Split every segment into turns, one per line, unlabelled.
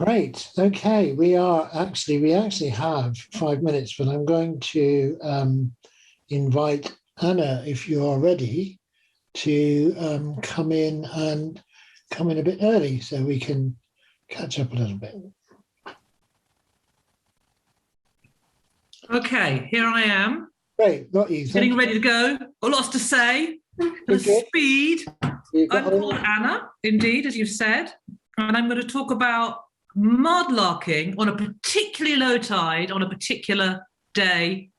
Great. Okay, we actually have 5 minutes, but I'm going to invite Anna, if you are ready, to come in a bit early so we can catch up a little bit.
Okay, here I am.
Great, got you.
Getting ready to go. Lots to say. The speed. I'm called Anna, indeed, as you've said, and I'm going to talk about mudlarking on a particularly low tide on a particular day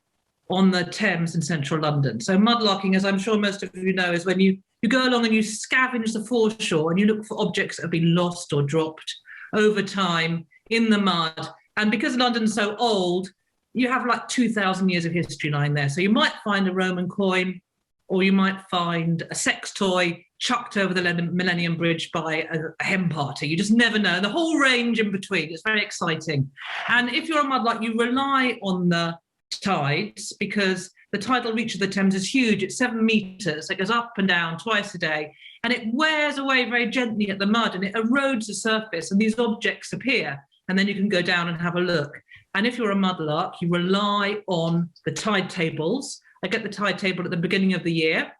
on the Thames in central London. So mudlarking, as I'm sure most of you know, is when you go along and you scavenge the foreshore and you look for objects that have been lost or dropped over time in the mud. And because London's so old, you have like 2,000 years of history lying there. So you might find a Roman coin, or you might find a sex toy chucked over the Millennium Bridge by a hen party. You just never know. The whole range in between. It's very exciting. And if you're a mudlark, you rely on the tides because the tidal reach of the Thames is huge. It's 7 meters. It goes up and down twice a day. And it wears away very gently at the mud and it erodes the surface and these objects appear. And then you can go down and have a look. And if you're a mudlark, you rely on the tide tables. I get the tide table at the beginning of the year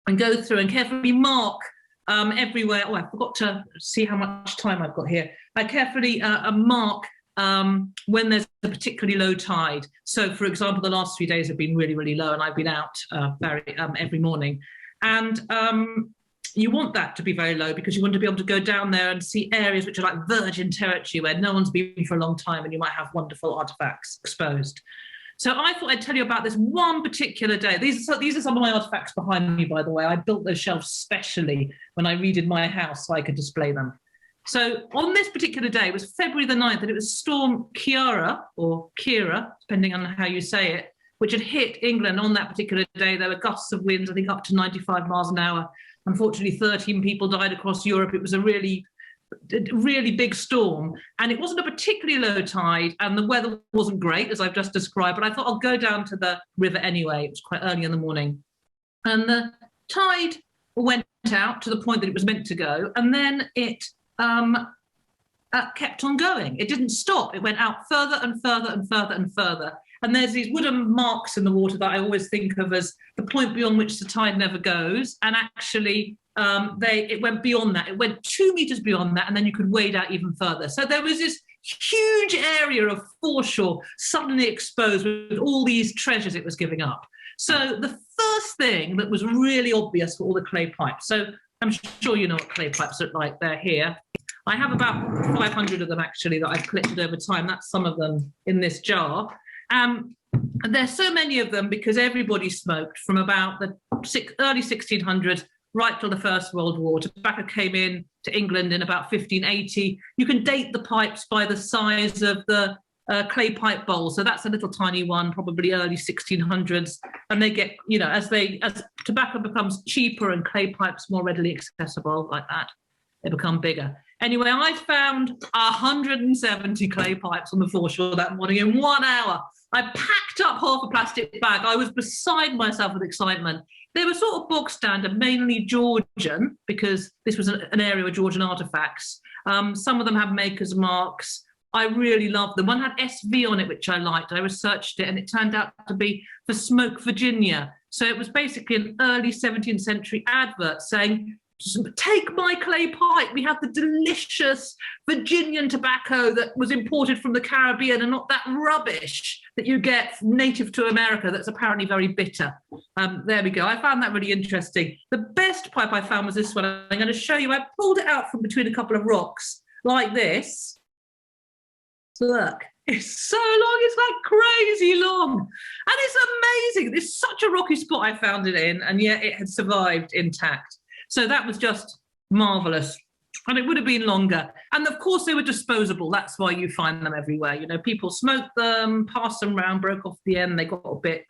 and go through and carefully mark everywhere. Oh, I forgot to see how much time I've got here. I carefully mark when there's a particularly low tide. So, for example, the last 3 days have been really, really low and I've been out every morning. And you want that to be very low because you want to be able to go down there and see areas which are like virgin territory where no one's been for a long time and you might have wonderful artifacts exposed. So I thought I'd tell you about this one particular day. These are some of my artifacts behind me, by the way. I built those shelves specially when I redid my house so I could display them. So on this particular day, it was February the 9th, and it was Storm Ciara, or Kira, depending on how you say it, which had hit England on that particular day. There were gusts of winds, I think up to 95 miles an hour. Unfortunately, 13 people died across Europe. It was a really big storm, and it wasn't a particularly low tide, and the weather wasn't great, as I've just described, but I thought I'll go down to the river anyway. It was quite early in the morning. And the tide went out to the point that it was meant to go, and then it kept on going. It didn't stop. It went out further and further and further and further. And there's these wooden marks in the water that I always think of as the point beyond which the tide never goes. And actually, it went beyond that. It went 2 meters beyond that, and then you could wade out even further. So there was this huge area of foreshore suddenly exposed with all these treasures it was giving up. So the first thing that was really obvious for all the clay pipes. So I'm sure you know what clay pipes look like. They're here. I have about 500 of them actually that I've collected over time. That's some of them in this jar. And there's so many of them because everybody smoked from about the early 1600s right till the First World War. Tobacco came in to England in about 1580. You can date the pipes by the size of the clay pipe bowl. So that's a little tiny one, probably early 1600s. And they get, you know, as tobacco becomes cheaper and clay pipes more readily accessible like that, they become bigger. Anyway, I found 170 clay pipes on the foreshore that morning in 1 hour. I packed up half a plastic bag. I was beside myself with excitement. They were sort of bog standard, mainly Georgian, because this was an area with Georgian artifacts. Some of them have maker's marks. I really loved them. One had SV on it, which I liked. I researched it, and it turned out to be for Smoke, Virginia. So it was basically an early 17th century advert saying, take my clay pipe. We have the delicious Virginian tobacco that was imported from the Caribbean and not that rubbish that you get native to America that's apparently very bitter. There we go. I found that really interesting. The best pipe I found was this one. I'm going to show you. I pulled it out from between a couple of rocks like this. So look, it's so long. It's like crazy long. And it's amazing. It's such a rocky spot I found it in, and yet it had survived intact. So that was just marvelous. And it would have been longer. And of course, they were disposable. That's why you find them everywhere. You know, people smoked them, passed them around, broke off the end. They got a bit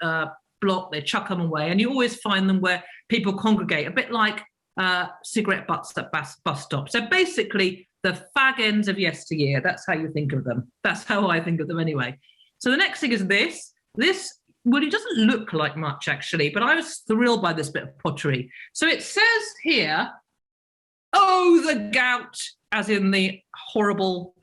blocked. They chuck them away. And you always find them where people congregate, a bit like cigarette butts at bus stops. So basically, the fag ends of yesteryear. That's how you think of them. That's how I think of them anyway. So the next thing is this. Well, it doesn't look like much, actually, but I was thrilled by this bit of pottery. So it says here, oh, the gout, as in the horrible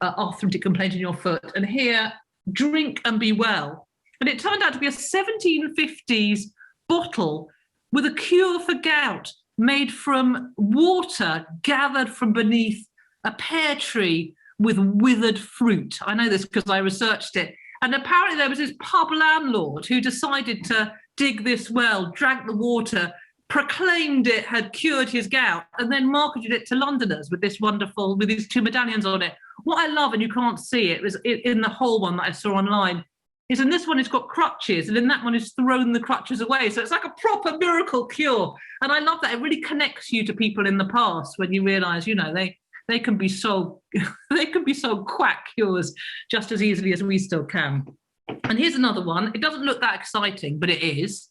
arthritic complaint in your foot, and here, drink and be well. And it turned out to be a 1750s bottle with a cure for gout made from water gathered from beneath a pear tree with withered fruit. I know this because I researched it. And apparently there was this pub landlord who decided to dig this well, drank the water, proclaimed it had cured his gout, and then marketed it to Londoners with this wonderful, with these two medallions on it. What I love, and you can't see it, was in the whole one that I saw online, is in this one it's got crutches, and in that one it's thrown the crutches away. So it's like a proper miracle cure. And I love that. It really connects you to people in the past when you realise, you know, they can be so they can be so quack cures just as easily as we still can. And here's another one. It doesn't look that exciting, but it is.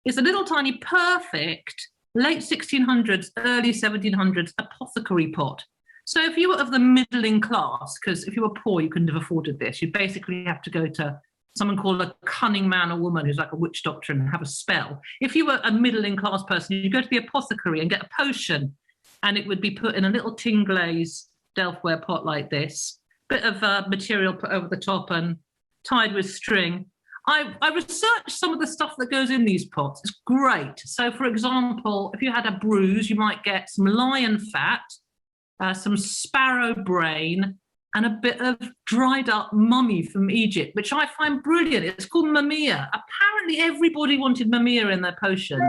It's a little tiny perfect late 1600s, early 1700s apothecary pot. So if you were of the middling class, because if you were poor, you couldn't have afforded this. You'd basically have to go to someone called a cunning man or woman who's like a witch doctor and have a spell. If you were a middling class person, you go to the apothecary and get a potion, and it would be put in a little tin glaze Delftware pot like this, bit of material put over the top and tied with string. I researched some of the stuff that goes in these pots. It's great. So, for example, if you had a bruise, you might get some lion fat, some sparrow brain, and a bit of dried up mummy from Egypt, which I find brilliant. It's called Mamiya. Apparently, everybody wanted Mamiya in their potions.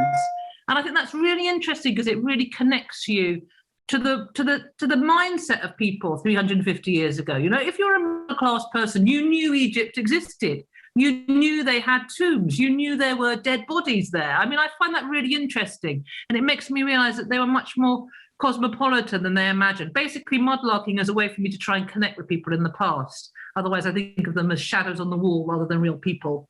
And I think that's really interesting because it really connects you to the mindset of people 350 years ago. You know, if you're a middle class person, you knew Egypt existed. You knew they had tombs. You knew there were dead bodies there. I mean, I find that really interesting. And it makes me realize that they were much more cosmopolitan than they imagined. Basically, mudlarking is a way for me to try and connect with people in the past. Otherwise, I think of them as shadows on the wall rather than real people.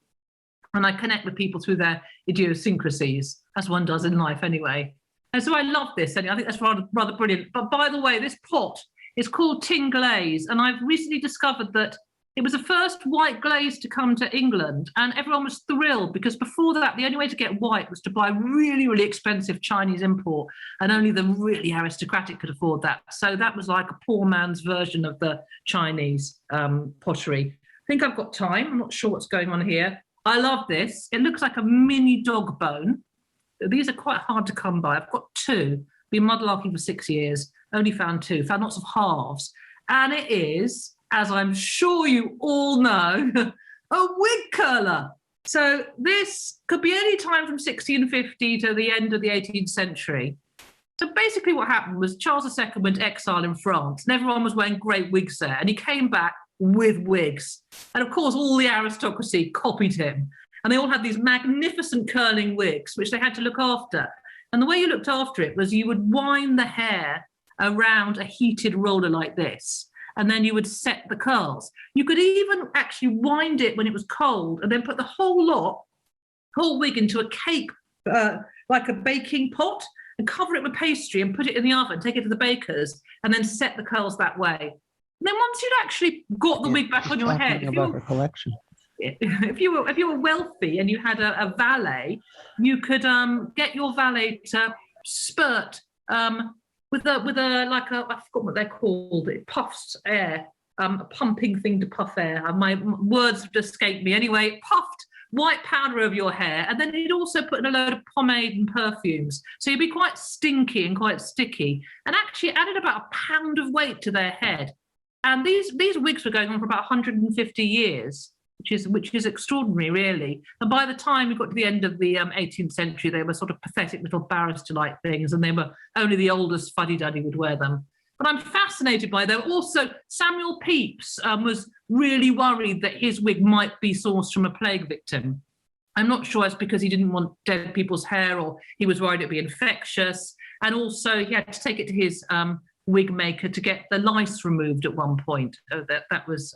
And I connect with people through their idiosyncrasies, as one does in life anyway. And so I love this, and I think that's rather brilliant. But by the way, this pot is called tin glaze, and I've recently discovered that it was the first white glaze to come to England, and everyone was thrilled because before that, the only way to get white was to buy really, really expensive Chinese import, and only the really aristocratic could afford that. So that was like a poor man's version of the Chinese pottery. I think I've got time. I'm not sure what's going on here. I love this. It looks like a mini dog bone. These are quite hard to come by. I've got two. Been mudlarking for 6 years. Only found two. Found lots of halves. And it is, as I'm sure you all know, a wig curler. So this could be any time from 1650 to the end of the 18th century. So basically what happened was Charles II went to exile in France, and everyone was wearing great wigs there. And he came back with wigs. And of course, all the aristocracy copied him. And they all had these magnificent curling wigs, which they had to look after. And the way you looked after it was you would wind the hair around a heated roller like this, and then you would set the curls. You could even actually wind it when it was cold and then put the whole wig into a cake, like a baking pot, and cover it with pastry and put it in the oven, take it to the baker's, and then set the curls that way. And then once you'd actually got the wig back on your head, if you were wealthy and you had a valet, you could get your valet to spurt with a like a, I forgot what they're called. It puffs air, a pumping thing to puff air. My words have escaped me. Anyway, puffed white powder over your hair, and then you'd also put in a load of pomade and perfumes. So you'd be quite stinky and quite sticky, and actually added about a pound of weight to their head. And these wigs were going on for about 150 years. Which is extraordinary, really. And by the time we got to the end of the 18th century, they were sort of pathetic little barrister-like things, and they were only the oldest fuddy-duddy would wear them. But I'm fascinated by them. Also, Samuel Pepys was really worried that his wig might be sourced from a plague victim. I'm not sure it's because he didn't want dead people's hair, or he was worried it'd be infectious. And also, he had to take it to his wig maker to get the lice removed at one point. That was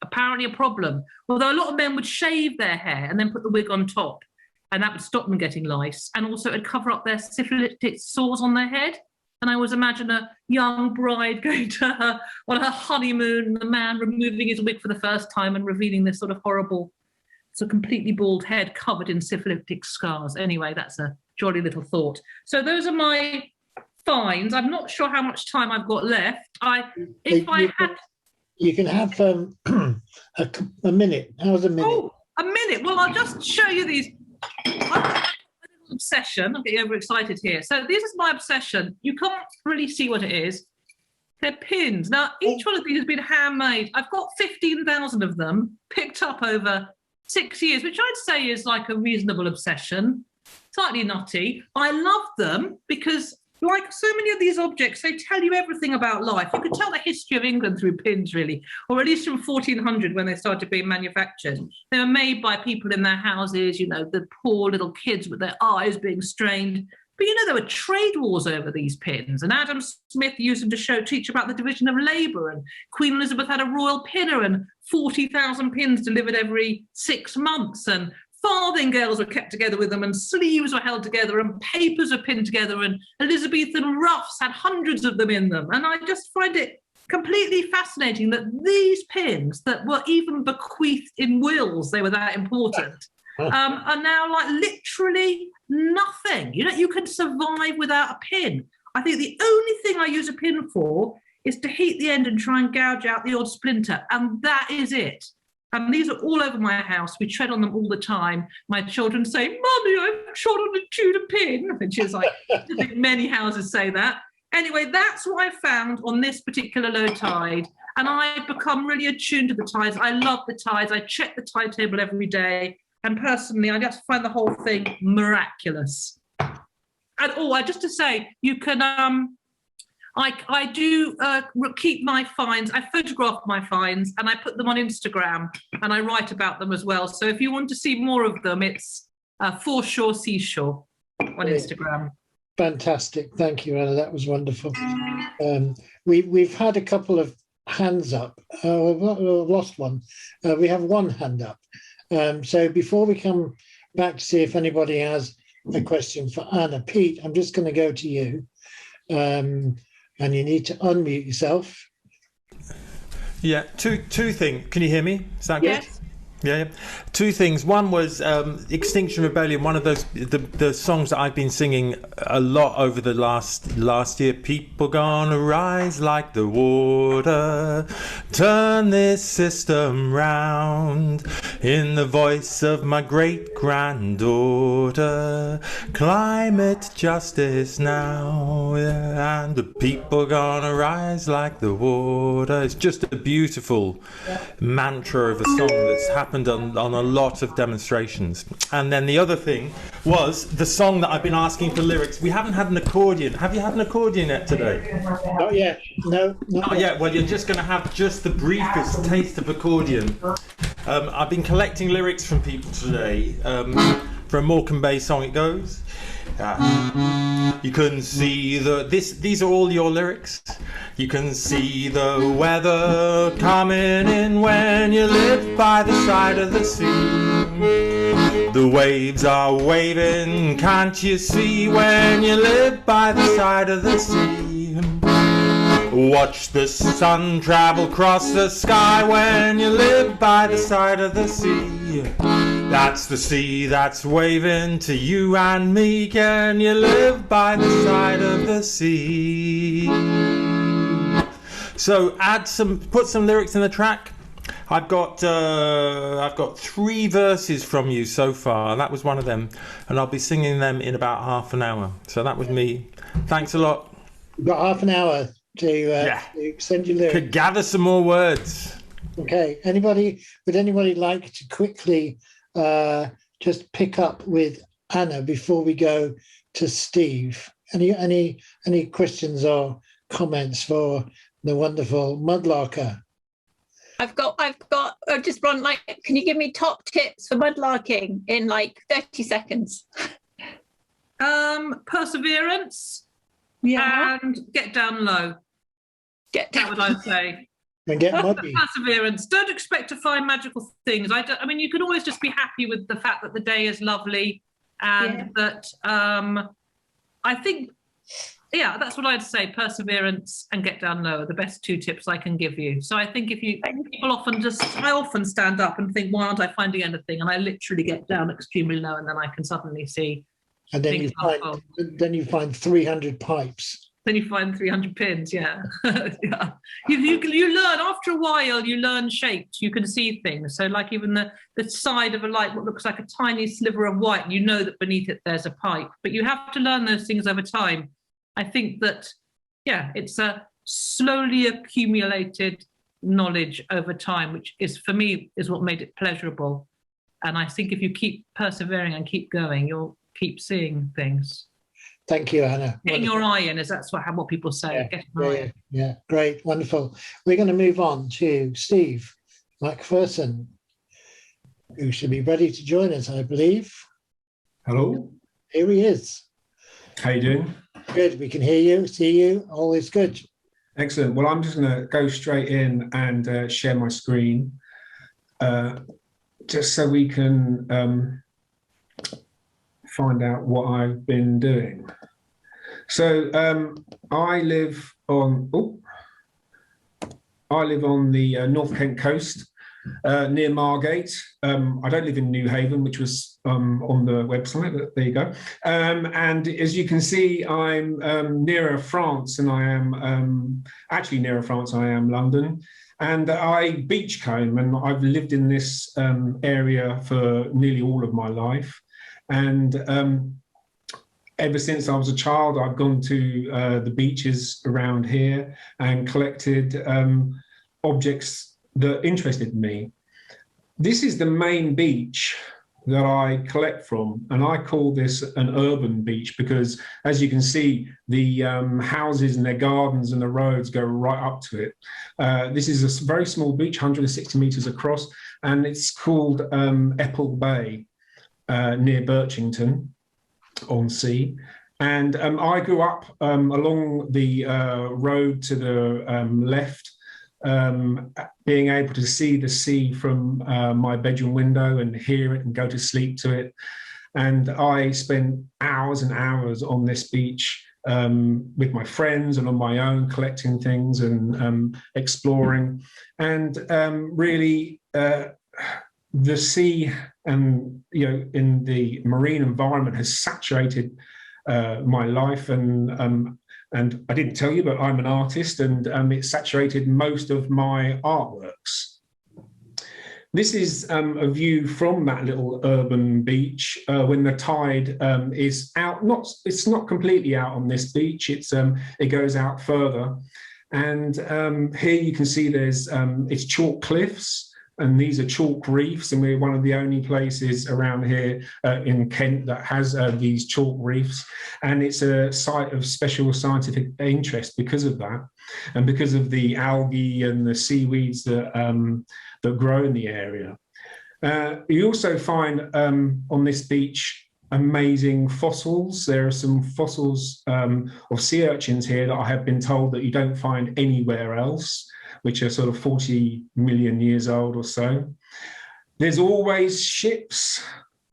apparently a problem. Although a lot of men would shave their hair and then put the wig on top, and that would stop them getting lice. And also it'd cover up their syphilitic sores on their head. And I always imagine a young bride going to on her honeymoon, and the man removing his wig for the first time and revealing this sort of horrible, so completely bald head covered in syphilitic scars. Anyway, that's a jolly little thought. So those are
You can have a minute. How's a minute?
Oh, a minute. Well, I'll just show you these. Obsession. I'm getting overexcited here. So this is my obsession. You can't really see what it is. They're pins. Now, each one of these has been handmade. I've got 15,000 of them picked up over 6 years, which I'd say is like a reasonable obsession. Slightly nutty. I love them because, like so many of these objects, they tell you everything about life. You could tell the history of England through pins, really, or at least from 1400 when they started being manufactured. They were made by people in their houses, you know, the poor little kids with their eyes being strained. But, you know, there were trade wars over these pins, and Adam Smith used them to teach about the division of labour, and Queen Elizabeth had a royal pinner and 40,000 pins delivered every 6 months, and farthingales were kept together with them, and sleeves were held together, and papers were pinned together, and Elizabethan ruffs had hundreds of them in them. And I just find it completely fascinating that these pins that were even bequeathed in wills, they were that important, are now like literally nothing. You know, you can survive without a pin. I think the only thing I use a pin for is to heat the end and try and gouge out the odd splinter, and that is it. And these are all over my house. We tread on them all the time. My children say, "Mummy, I've trod on a Tudor pin," which is like, I think many houses say that. Anyway, that's what I found on this particular low tide. And I've become really attuned to the tides. I love the tides. I check the tide table every day. And personally, I just find the whole thing miraculous. And just to say, you can, I do keep my finds. I photograph my finds and I put them on Instagram and I write about them as well. So if you want to see more of them, it's Foreshore Seashore on Instagram.
Fantastic. Thank you, Anna. That was wonderful. We've had a couple of hands up. We've lost one. We have one hand up. So before we come back to see if anybody has a question for Anna, Pete, I'm just going to go to you. And you need to unmute yourself.
Yeah, two things. Can you hear me? Is that good?
Yes.
Yeah. Two things. One was Extinction Rebellion, one of those the songs that I've been singing a lot over the last year. People gonna rise like the water, turn this system round. In the voice of my great granddaughter, climate justice now, yeah, and the people gonna rise like the water. It's just a beautiful mantra of a song that's happened on a lot of demonstrations. And then the other thing was the song that I've been asking for lyrics. We haven't had an accordion. Have you had an accordion yet today?
Not yet. No,
not yet. Well, you're just going to have just the briefest taste of accordion. I've been collecting lyrics from people today. For a Morecambe Bay song, it goes. You can see these are all your lyrics. You can see the weather coming in when you live by the side of the sea. The waves are waving, can't you see, when you live by the side of the sea. Watch the sun travel across the sky when you live by the side of the sea. That's the sea that's waving to you and me. Can you live by the side of the sea? So put some lyrics in the track. I've got 3 verses from you so far. That was one of them, and I'll be singing them in about half an hour. So that was me. Thanks a lot.
We've got half an hour to send you lyrics.
Could gather some more words.
Okay. Would anybody like to quickly just pick up with Anna before we go to Steve? Any questions or comments for the wonderful mudlarker?
I've just run can you give me top tips for mudlarking in like 30 seconds?
Perseverance. Yeah. And get down low. That would I say.
And get muddy.
Perseverance. Don't expect to find magical things. I mean, you can always just be happy with the fact that the day is lovely, and that I think, that's what I'd say. Perseverance and get down low are the best 2 tips I can give you. So I think people I often stand up and think, why aren't I finding anything? And I literally get down extremely low, and then I can suddenly see.
And then you find 300 pipes.
Then you find 300 pins, yeah. Yeah. You learn, after a while, you learn shapes. You can see things. So like even the side of a light, what looks like a tiny sliver of white, you know that beneath it there's a pipe. But you have to learn those things over time. I think that, yeah, it's a slowly accumulated knowledge over time, which is, for me, is what made it pleasurable. And I think if you keep persevering and keep going, you'll keep seeing things.
Thank you, Anna.
Getting your eye in, is that's what people say.
Yeah, great, wonderful. We're going to move on to Steve McPherson, who should be ready to join us, I believe.
Hello.
Here he is.
How you doing?
Good, we can hear you, see you, all is good.
Excellent. Well, I'm just going to go straight in and share my screen, just so we can find out what I've been doing. So I live on the North Kent coast, near Margate. I don't live in Newhaven, which was on the website, but there you go. And as you can see, I'm nearer France than I am, actually nearer France than I am London. And I beachcomb, and I've lived in this area for nearly all of my life. And ever since I was a child, I've gone to the beaches around here and collected objects that interested me. This is the main beach that I collect from, and I call this an urban beach because, as you can see, the houses and their gardens and the roads go right up to it. This is a very small beach, 160 metres across, and it's called Epple Bay, near Birchington on Sea. And I grew up along the road to the left, being able to see the sea from my bedroom window and hear it and go to sleep to it. And I spent hours and hours on this beach with my friends and on my own, collecting things and exploring. And really, the sea and, in the marine environment has saturated my life. And I didn't tell you, but I'm an artist, and it saturated most of my artworks. This is a view from that little urban beach when the tide is out. It's not completely out on this beach. It goes out further, and here you can see it's chalk cliffs. And these are chalk reefs, and we're one of the only places around here in Kent that has these chalk reefs. And it's a site of special scientific interest because of that, and because of the algae and the seaweeds that grow in the area. You also find on this beach amazing fossils. There are some fossils of sea urchins here that I have been told that you don't find anywhere else, which are sort of 40 million years old or so. There's always ships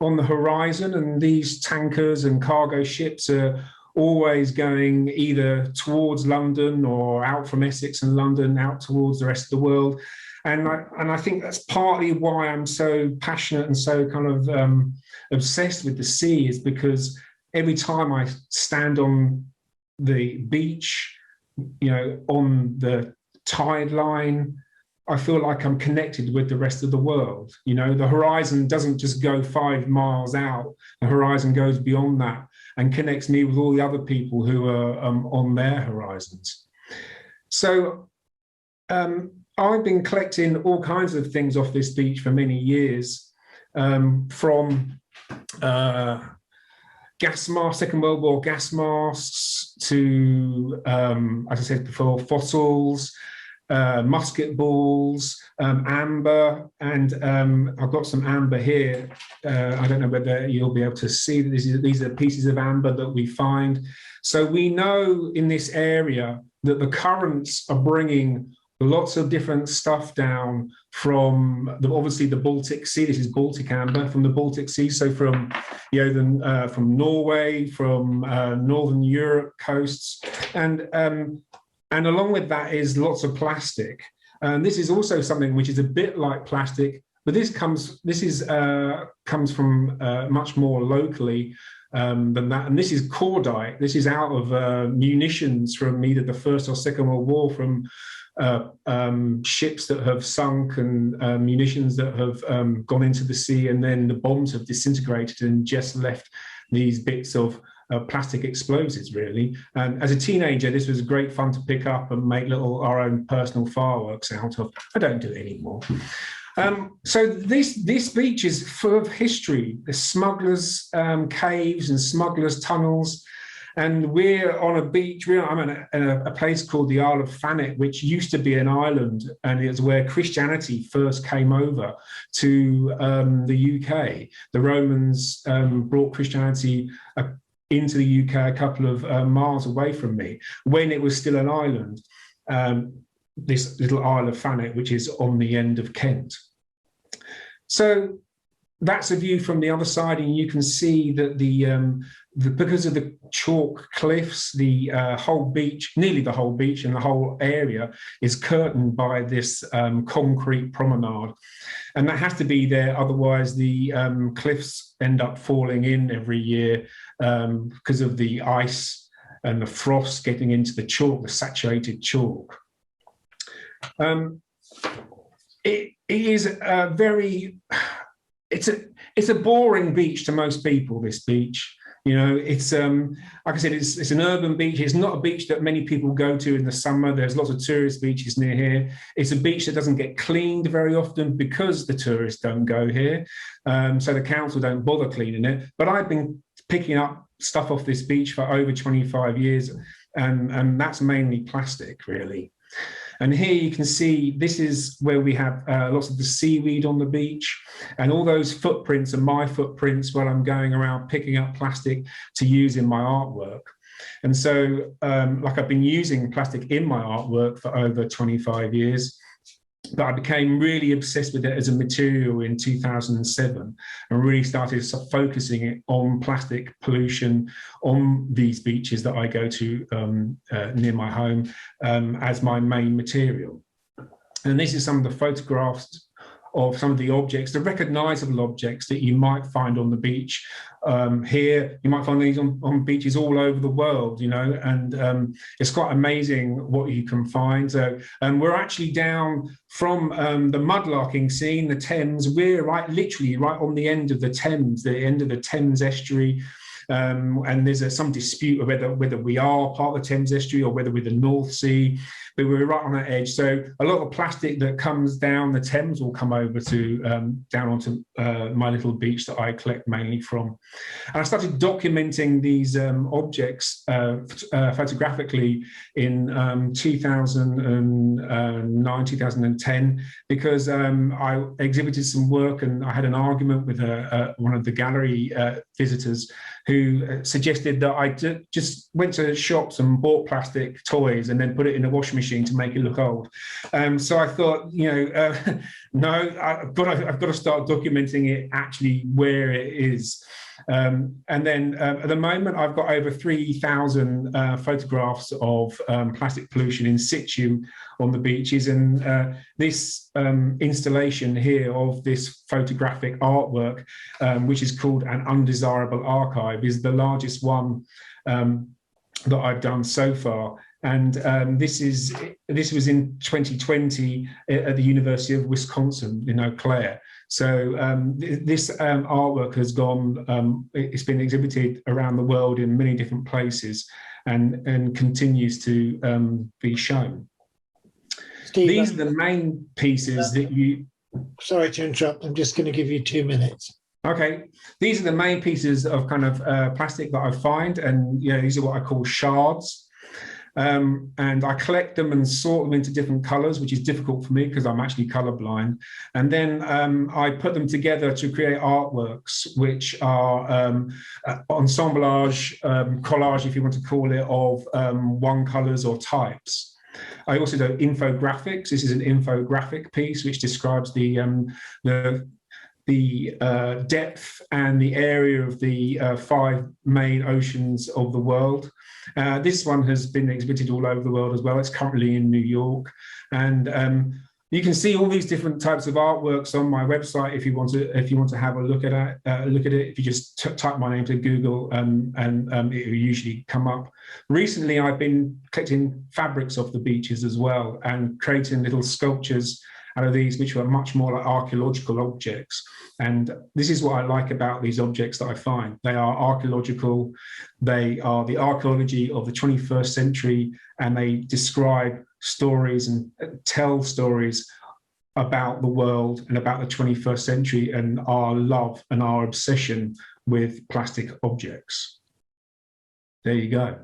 on the horizon, and these tankers and cargo ships are always going either towards London or out from Essex and London out towards the rest of the world. And I think that's partly why I'm so passionate and so kind of obsessed with the sea, is because every time I stand on the beach, on the tide line, I feel like I'm connected with the rest of the world. The horizon doesn't just go 5 miles out. The horizon goes beyond that and connects me with all the other people who are on their horizons. So I've been collecting all kinds of things off this beach for many years, from gas masks, Second World War gas masks, to, as I said before, fossils, musket balls, amber, and I've got some amber here. I don't know whether you'll be able to see that these are pieces of amber that we find. So we know in this area that the currents are bringing lots of different stuff down from obviously the Baltic Sea. This is Baltic amber from the Baltic Sea. So from from Norway, from Northern Europe coasts, and along with that is lots of plastic. And this is also something which is a bit like plastic, but this comes from much more locally than that. And this is cordite. This is out of munitions from either the First or Second World War, from ships that have sunk, and munitions that have gone into the sea, and then the bombs have disintegrated and just left these bits of plastic explosives, really. And as a teenager, this was great fun to pick up and make our own personal fireworks out of. I don't do it anymore. So this beach is full of history. There's smugglers' caves and smugglers' tunnels. And we're on a beach. I'm in a place called the Isle of Thanet, which used to be an island, and it's where Christianity first came over to the UK. The Romans brought Christianity into the UK a couple of miles away from me, when it was still an island, this little Isle of Thanet, which is on the end of Kent. So that's a view from the other side, and you can see that because of the chalk cliffs, the whole beach, nearly the whole beach and the whole area, is curtained by this concrete promenade. And that has to be there, otherwise the cliffs end up falling in every year because of the ice and the frost getting into the chalk, the saturated chalk. It is a very... It's a boring beach to most people, this beach. You know, it's like I said, it's an urban beach. It's not a beach that many people go to in the summer. There's lots of tourist beaches near here. It's a beach that doesn't get cleaned very often because the tourists don't go here. So the council don't bother cleaning it. But I've been picking up stuff off this beach for over 25 years, and that's mainly plastic, really. And here you can see, this is where we have lots of the seaweed on the beach, and all those footprints are my footprints while I'm going around picking up plastic to use in my artwork. And so, like, I've been using plastic in my artwork for over 25 years, but I became really obsessed with it as a material in 2007 and really started focusing on plastic pollution on these beaches that I go to near my home as my main material. And this is some of the photographs of some of the objects, the recognizable objects that you might find on the beach. Here, you might find these on beaches all over the world, you know, and it's quite amazing what you can find. So we're actually down from the mudlarking scene, the Thames. We're literally right on the end of the Thames, the end of the Thames estuary. And there's some dispute whether we are part of the Thames estuary or whether we're the North Sea, but we're right on that edge. So a lot of plastic that comes down the Thames will come over to down onto my little beach that I collect mainly from. And I started documenting these objects photographically in 2009, 2010, because I exhibited some work and I had an argument with one of the gallery visitors who suggested that I just went to shops and bought plastic toys and then put it in a washing machine to make it look old. So I thought, you know, no, I've got to start documenting it actually where it is. And then at the moment, I've got over 3,000 photographs of plastic pollution in situ on the beaches. And this installation here of this photographic artwork, which is called An Undesirable Archive, is the largest one that I've done so far. And this was in 2020 at the University of Wisconsin in Eau Claire. So this artwork has gone, it's been exhibited around the world in many different places and continues to be shown.
Steve,
these are the main pieces that you...
Sorry to interrupt, I'm just going to give you 2 minutes.
Okay, these are the main pieces of kind of plastic that I find, and you know, these are what I call shards. And I collect them and sort them into different colors, which is difficult for me because I'm actually colorblind. And then I put them together to create artworks, which are ensemblage, collage, if you want to call it, of one colors or types. I also do infographics. This is an infographic piece which describes the depth and the area of the 5 main oceans of the world. This one has been exhibited all over the world as well. It's currently in New York. And You can see all these different types of artworks on my website if you want to have a look at it. If you just type my name to Google, and it will usually come up. Recently, I've been collecting fabrics off the beaches as well and creating little sculptures out of these, which are much more like archaeological objects. And this is what I like about these objects that I find. They are archaeological. They are the archaeology of the 21st century, and they describe stories and tell stories about the world and about the 21st century and our love and our obsession with plastic objects. There you go.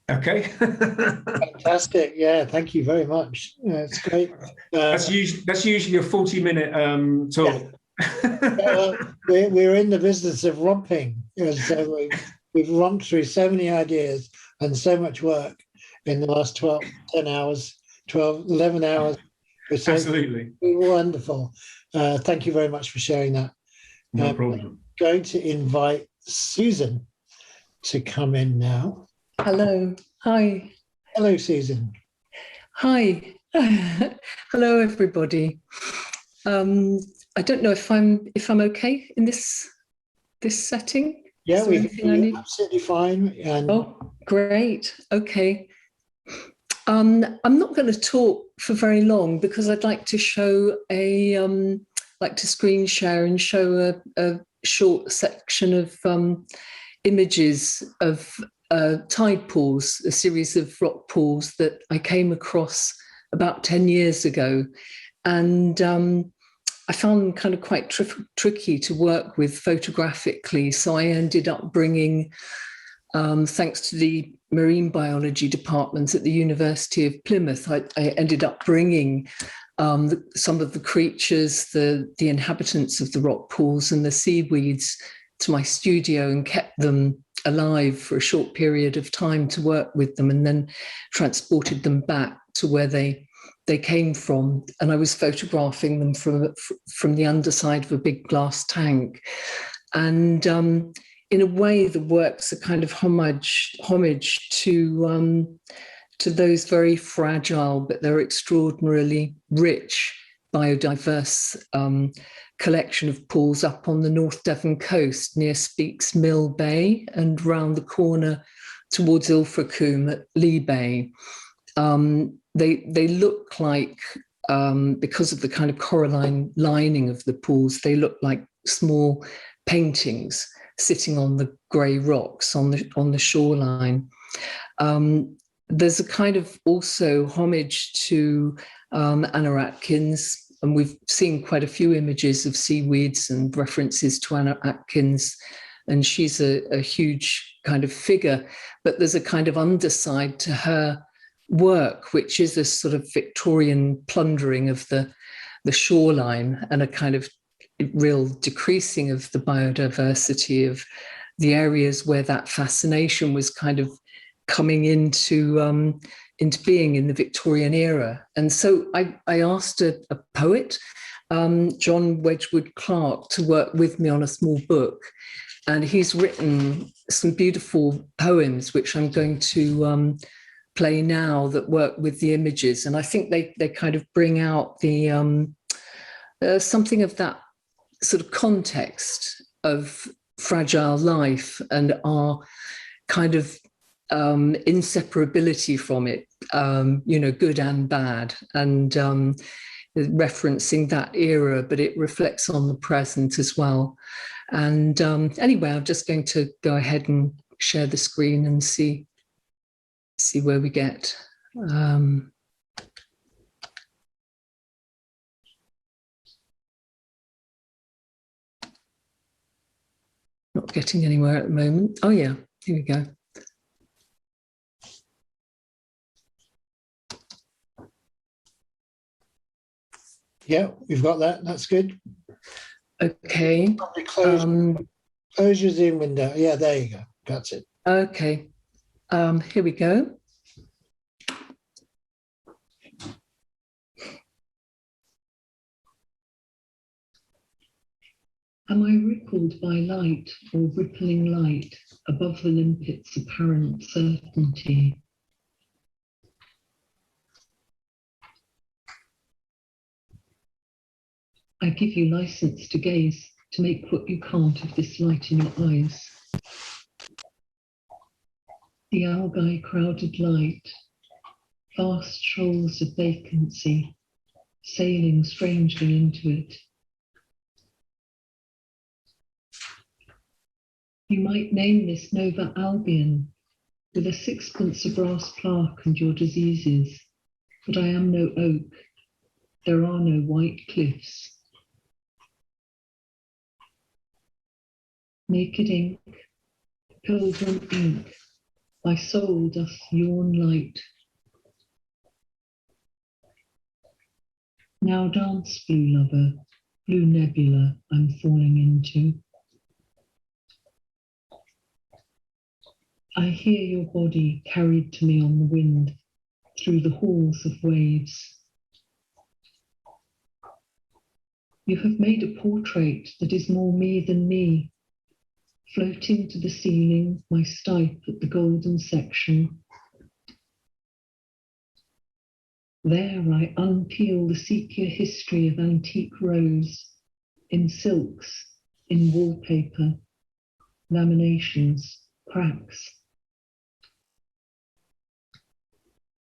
Okay.
Fantastic. Yeah, thank you very much. It's great.
That's usually a 40-minute talk.
We're in the business of romping. So we've romped through so many ideas and so much work in the last 11 hours.
Absolutely.
Wonderful. Thank you very much for sharing that.
No problem.
I'm going to invite Susan to come in now.
Hello. Hi.
Hello, Susan.
Hi. Hello, everybody. I don't know if I'm okay in this setting.
Yeah,
Is there anything I need?
Absolutely fine. And
Oh, great. Okay. I'm not going to talk for very long because I'd like to show like to screen share and show a short section of images of tide pools, a series of rock pools that I came across about 10 years ago. And I found them kind of quite tricky to work with photographically. So I ended up bringing, thanks to the marine biology department at the University of Plymouth, I ended up bringing some of the creatures, the inhabitants of the rock pools and the seaweeds to my studio and kept them alive for a short period of time to work with them, and then transported them back to where they came from. And I was photographing them from the underside of a big glass tank. And in a way, the works are kind of homage to those very fragile, but they're extraordinarily rich, biodiverse collection of pools up on the North Devon coast near Speaks Mill Bay and round the corner towards Ilfracombe at Lee Bay. They look like, because of the kind of coralline lining of the pools, they look like small paintings sitting on the grey rocks on the shoreline. There's a kind of also homage to Anna Atkins, and we've seen quite a few images of seaweeds and references to Anna Atkins, and she's a huge kind of figure, but there's a kind of underside to her work, which is a sort of Victorian plundering of the shoreline and a kind of real decreasing of the biodiversity of the areas where that fascination was kind of coming into being in the Victorian era. And so I asked a poet, John Wedgwood Clark, to work with me on a small book. And he's written some beautiful poems, which I'm going to play now, that work with the images. And I think they kind of bring out the something of that sort of context of fragile life and our kind of inseparability from it, good and bad, and referencing that era, but it reflects on the present as well. And anyway, I'm just going to go ahead and share the screen and see where we get. Not getting anywhere at the moment. Oh yeah, here we go.
yeah, we've got that. That's good.
Okay.
Probably close your Zoom window. Yeah, there you go. That's it.
Okay. Here we go. Am I rippled by light or rippling light above the limpet's apparent certainty? I give you license to gaze, to make what you can't of this light in your eyes. The algae crowded light, vast shoals of vacancy, sailing strangely into it. You might name this Nova Albion, with a sixpence a brass plaque and your diseases, but I am no oak. There are no white cliffs. Naked ink, pilgrim ink, my soul doth yawn light. Now dance, blue lover, blue nebula I'm falling into. I hear your body carried to me on the wind, through the halls of waves. You have made a portrait that is more me than me, floating to the ceiling, my stipe at the golden section. There I unpeel the sepia history of antique rose, in silks, in wallpaper, laminations, cracks.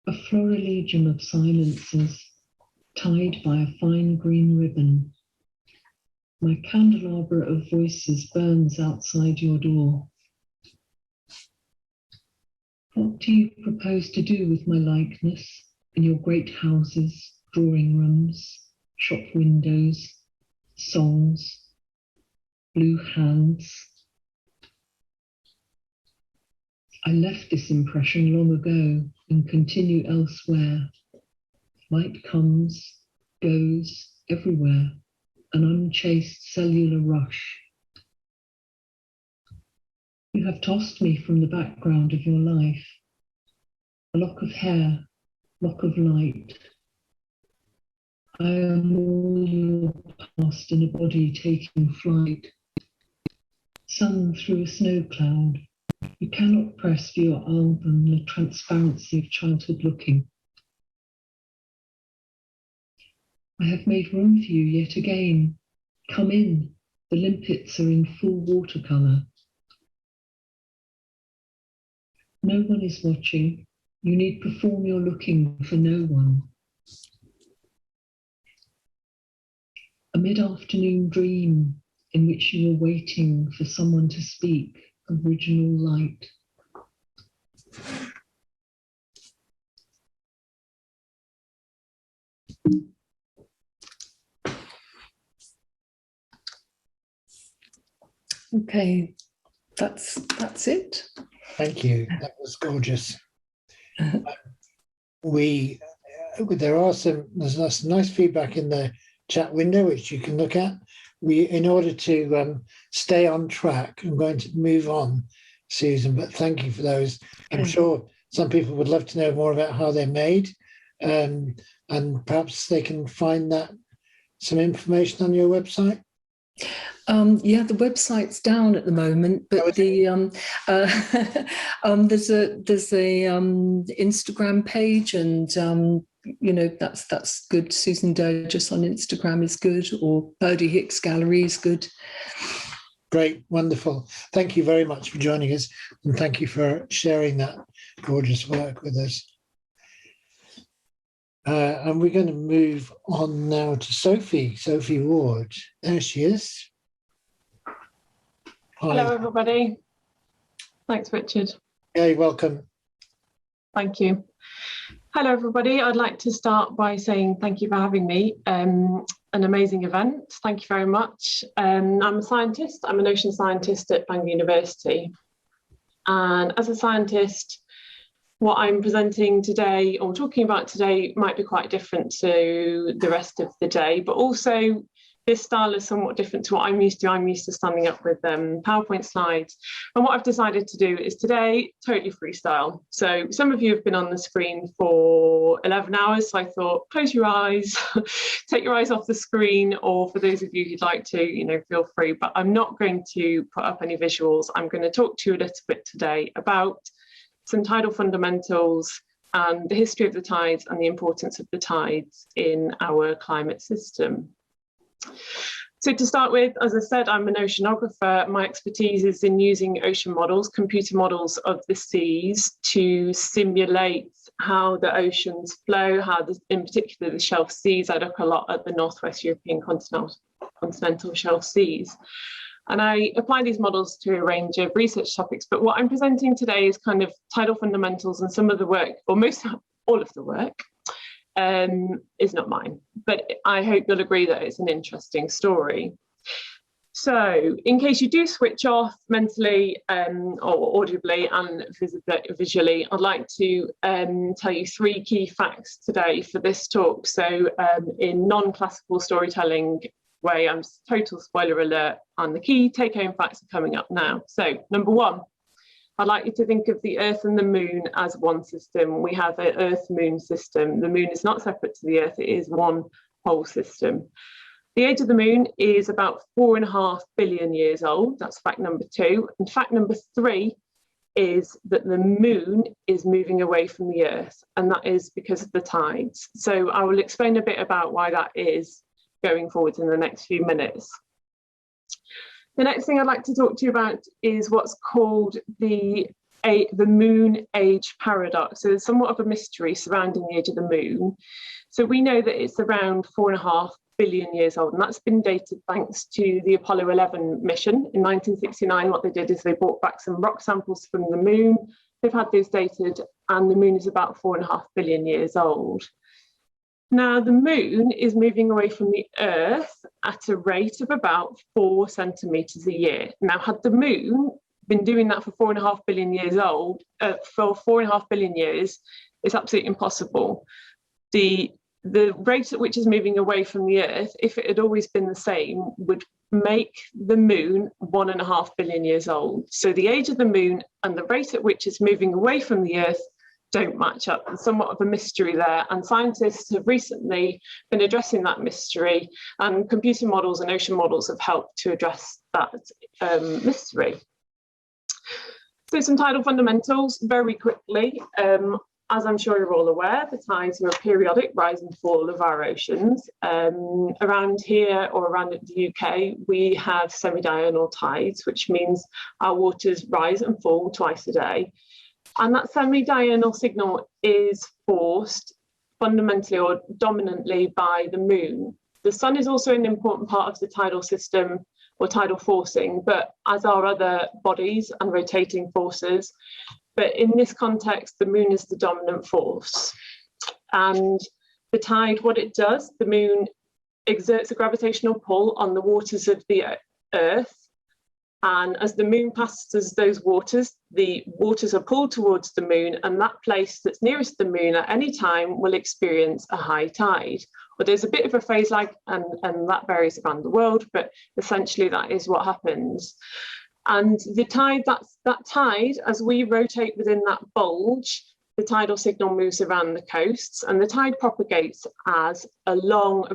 A florilegium of silences, tied by a fine green ribbon. My candelabra of voices burns outside your door. What do you propose to do with my likeness in your great houses, drawing rooms, shop windows, songs, blue hands? I left this impression long ago and continue elsewhere. Light comes, goes everywhere, an unchased cellular rush. You have tossed me from the background of your life, a lock of hair, lock of light. I am all your past in a body taking flight. Sun through a snow cloud. You cannot press for your album the transparency of childhood looking. I have made room for you yet again. Come in, the limpets are in full watercolour. No one is watching. You need perform your looking for no one. A mid-afternoon dream in which you were waiting for someone to speak, original light. Okay, that's it.
Thank you. That was gorgeous. There's some nice feedback in the chat window which you can look at. In order to stay on track, I'm going to move on, Susan. But thank you for those. I'm sure some people would love to know more about how they're made, and perhaps they can find some information on your website.
Yeah, the website's down at the moment, but there's a Instagram page, and that's good. Susan Durgis on Instagram is good, or Purdy Hicks Gallery is good.
Great, wonderful. Thank you very much for joining us, and thank you for sharing that gorgeous work with us. And we're going to move on now to Sophie Ward. There she is. Hi.
Hello, everybody. Thanks, Richard.
Hey, welcome.
Thank you. Hello, everybody. I'd like to start by saying thank you for having me. An amazing event. Thank you very much. I'm a scientist. I'm an ocean scientist at Bangor University. And as a scientist, what I'm presenting today or talking about today might be quite different to the rest of the day, but also this style is somewhat different to what I'm used to. I'm used to standing up with PowerPoint slides. And what I've decided to do is today, totally freestyle. So some of you have been on the screen for 11 hours. So I thought, close your eyes, take your eyes off the screen, or for those of you who'd like to, feel free. But I'm not going to put up any visuals. I'm going to talk to you a little bit today about some tidal fundamentals and the history of the tides and the importance of the tides in our climate system. So to start with, as I said, I'm an oceanographer. My expertise is in using ocean models, computer models of the seas, to simulate how the oceans flow, in particular the shelf seas. I look a lot at the Northwest European continental shelf seas. And I apply these models to a range of research topics. But what I'm presenting today is kind of tidal fundamentals, and some of the work, or most all of the work, is not mine, but I hope you'll agree that it's an interesting story. So in case you do switch off mentally or audibly and visually, I'd like to tell you 3 key facts today for this talk. So in non-classical storytelling way, I'm total spoiler alert, and the key take-home facts are coming up now. So number 1, I'd like you to think of the Earth and the Moon as one system. We have an Earth-Moon system. The Moon is not separate to the Earth, it is one whole system. The age of the Moon is about 4.5 billion years old. That's fact number 2. And fact number 3 is that the Moon is moving away from the Earth, and that is because of the tides. So I will explain a bit about why that is going forward in the next few minutes. The next thing I'd like to talk to you about is what's called the moon age paradox. So there's somewhat of a mystery surrounding the age of the Moon. So we know that it's around 4.5 billion years old, and that's been dated thanks to the Apollo 11 mission. In 1969, what they did is they brought back some rock samples from the Moon. They've had those dated, and the Moon is about 4.5 billion years old. Now, the Moon is moving away from the Earth at a rate of about 4 centimetres a year. Now, had the Moon been doing that for 4.5 billion years old, for 4.5 billion years, it's absolutely impossible. The rate at which it's moving away from the Earth, if it had always been the same, would make the Moon 1.5 billion years old. So the age of the Moon and the rate at which it's moving away from the Earth don't match up. There's somewhat of a mystery there, and scientists have recently been addressing that mystery, and computer models and ocean models have helped to address that mystery. So some tidal fundamentals very quickly. As I'm sure you're all aware, the tides are a periodic rise and fall of our oceans. Around here, or around the UK, we have semi-diurnal tides, which means our waters rise and fall twice a day. And that semi-diurnal signal is forced fundamentally or dominantly by the Moon. The Sun is also an important part of the tidal system, or tidal forcing, but as are other bodies and rotating forces. But in this context, the Moon is the dominant force. And the tide, what it does, the Moon exerts a gravitational pull on the waters of the Earth. And as the Moon passes those waters, the waters are pulled towards the Moon, and that place that's nearest the Moon at any time will experience a high tide. Well, there's a bit of a phase lag, and that varies around the world, but essentially that is what happens. And the tide, that tide, as we rotate within that bulge, the tidal signal moves around the coasts, and the tide propagates as a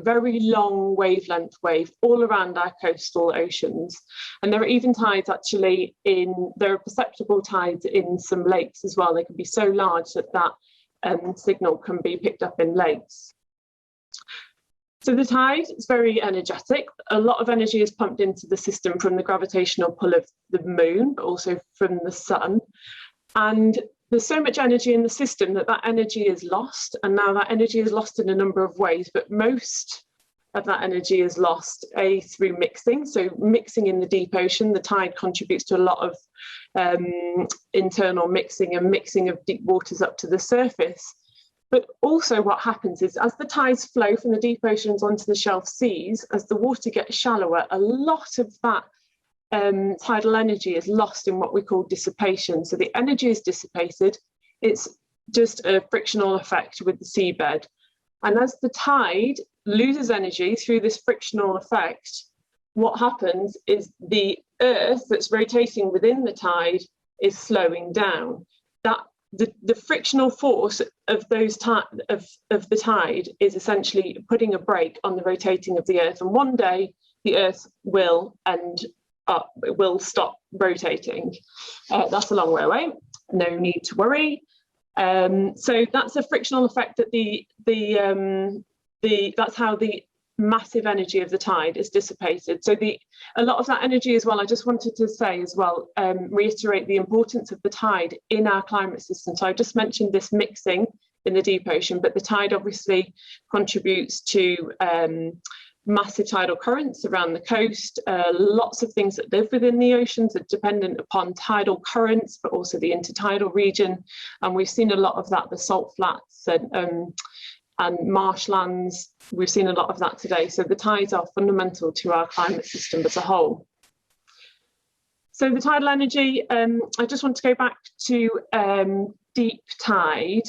very long wavelength wave all around our coastal oceans. And there are even tides actually there are perceptible tides in some lakes as well. They can be so large that signal can be picked up in lakes. So the tide is very energetic. A lot of energy is pumped into the system from the gravitational pull of the Moon, but also from the Sun. And there's so much energy in the system that energy is lost. And now that energy is lost in a number of ways, but most of that energy is lost through mixing. So mixing in the deep ocean, the tide contributes to a lot of internal mixing and mixing of deep waters up to the surface. But also what happens is, as the tides flow from the deep oceans onto the shelf seas, as the water gets shallower, a lot of that tidal energy is lost in what we call dissipation. So the energy is dissipated. It's just a frictional effect with the seabed. And as the tide loses energy through this frictional effect, what happens is the Earth that's rotating within the tide is slowing down. The frictional force of the tide is essentially putting a brake on the rotating of the Earth. And one day the Earth will it will stop rotating. That's a long way away. No need to worry. So that's a frictional effect that that's how the massive energy of the tide is dissipated. So a lot of that energy as well, I just wanted to say as well, reiterate the importance of the tide in our climate system. So I just mentioned this mixing in the deep ocean, but the tide obviously contributes to massive tidal currents around the coast. Lots of things that live within the oceans are dependent upon tidal currents, but also the intertidal region. And we've seen a lot of that, the salt flats and marshlands. We've seen a lot of that today. So the tides are fundamental to our climate system as a whole. So the tidal energy, I just want to go back to deep tide.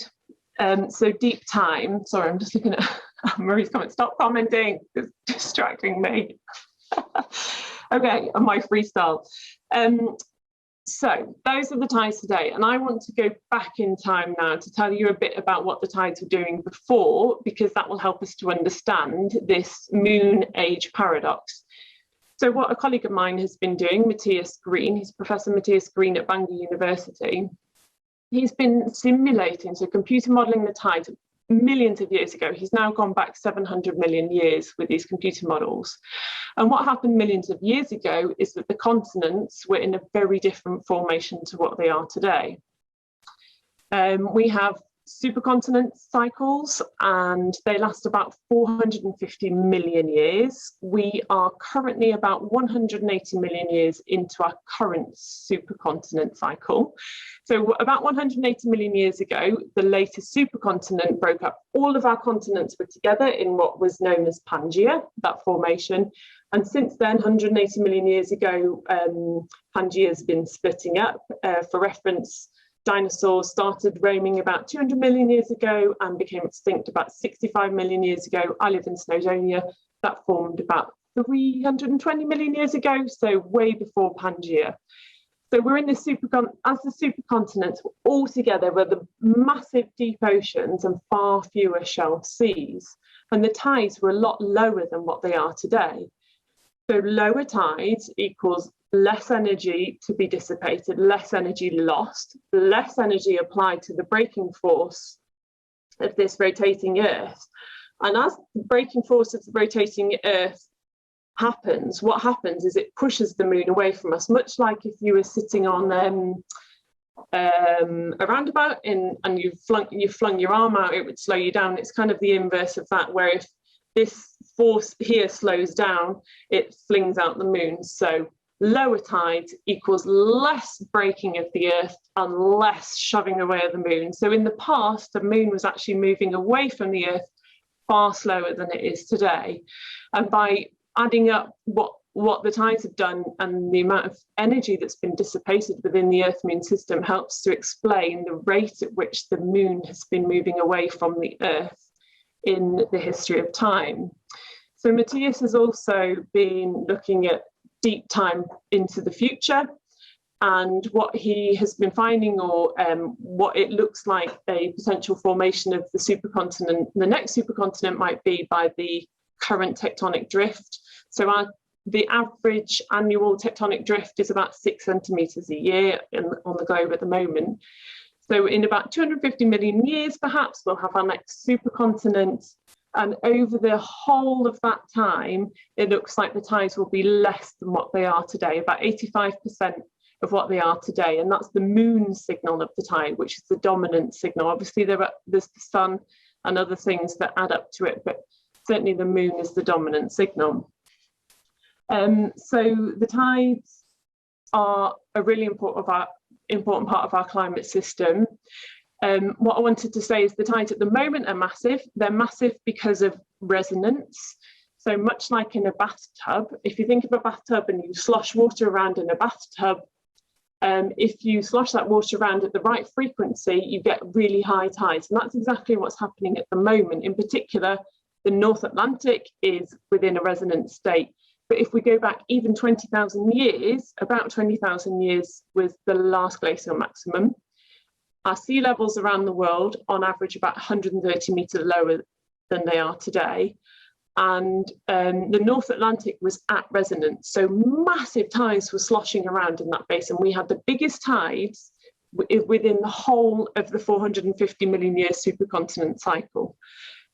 So deep time, sorry, I'm just looking at Marie's comment, stop commenting, it's distracting me. Okay, on my freestyle. So those are the tides today, and I want to go back in time now to tell you a bit about what the tides were doing before, because that will help us to understand this moon age paradox. So what a colleague of mine has been doing, Matthias Green, he's Professor Matthias Green at Bangor University, he's been simulating, so computer modelling the tides millions of years ago. He's now gone back 700 million years with these computer models. And what happened millions of years ago is that the continents were in a very different formation to what they are today. We have supercontinent cycles, and they last about 450 million years. We are currently about 180 million years into our current supercontinent cycle. So about 180 million years ago, the latest supercontinent broke up. All of our continents were together in what was known as Pangaea, that formation. And since then, 180 million years ago, Pangaea has been splitting up. For reference, dinosaurs started roaming about 200 million years ago and became extinct about 65 million years ago. I live in Snowdonia. That formed about 320 million years ago, so way before Pangaea. So we're in the as the supercontinents all together were the massive deep oceans and far fewer shelf seas. And the tides were a lot lower than what they are today. So lower tides equals less energy to be dissipated, less energy lost, less energy applied to the braking force of this rotating Earth. And as the braking force of the rotating Earth happens, what happens is it pushes the moon away from us, much like if you were sitting on a roundabout and you flung your arm out, it would slow you down. It's kind of the inverse of that, where if this force here slows down, it flings out the moon. So lower tide equals less braking of the Earth and less shoving away at the moon. So in the past, the moon was actually moving away from the Earth far slower than it is today. And by adding up what the tides have done and the amount of energy that's been dissipated within the Earth-Moon system helps to explain the rate at which the moon has been moving away from the Earth in the history of time. So Matthias has also been looking at deep time into the future, and what he has been finding, or what it looks like a potential formation of the supercontinent, the next supercontinent might be by the current tectonic drift. So the average annual tectonic drift is about 6 centimetres a year on the globe at the moment. So in about 250 million years, perhaps, we'll have our next supercontinent. And over the whole of that time, it looks like the tides will be less than what they are today, about 85% of what they are today. And that's the moon signal of the tide, which is the dominant signal. Obviously, there's the sun and other things that add up to it, but certainly the moon is the dominant signal. So the tides are a really important part of our climate system. What I wanted to say is the tides at the moment are massive. They're massive because of resonance. So much like in a bathtub, if you think of a bathtub and you slosh water around in a bathtub, if you slosh that water around at the right frequency, you get really high tides. And that's exactly what's happening at the moment. In particular, the North Atlantic is within a resonant state. But if we go back even 20,000 years, about 20,000 years was the last glacial maximum. Our sea levels around the world, on average, about 130 metres lower than they are today. And the North Atlantic was at resonance. So massive tides were sloshing around in that basin. We had the biggest tides within the whole of the 450 million year supercontinent cycle.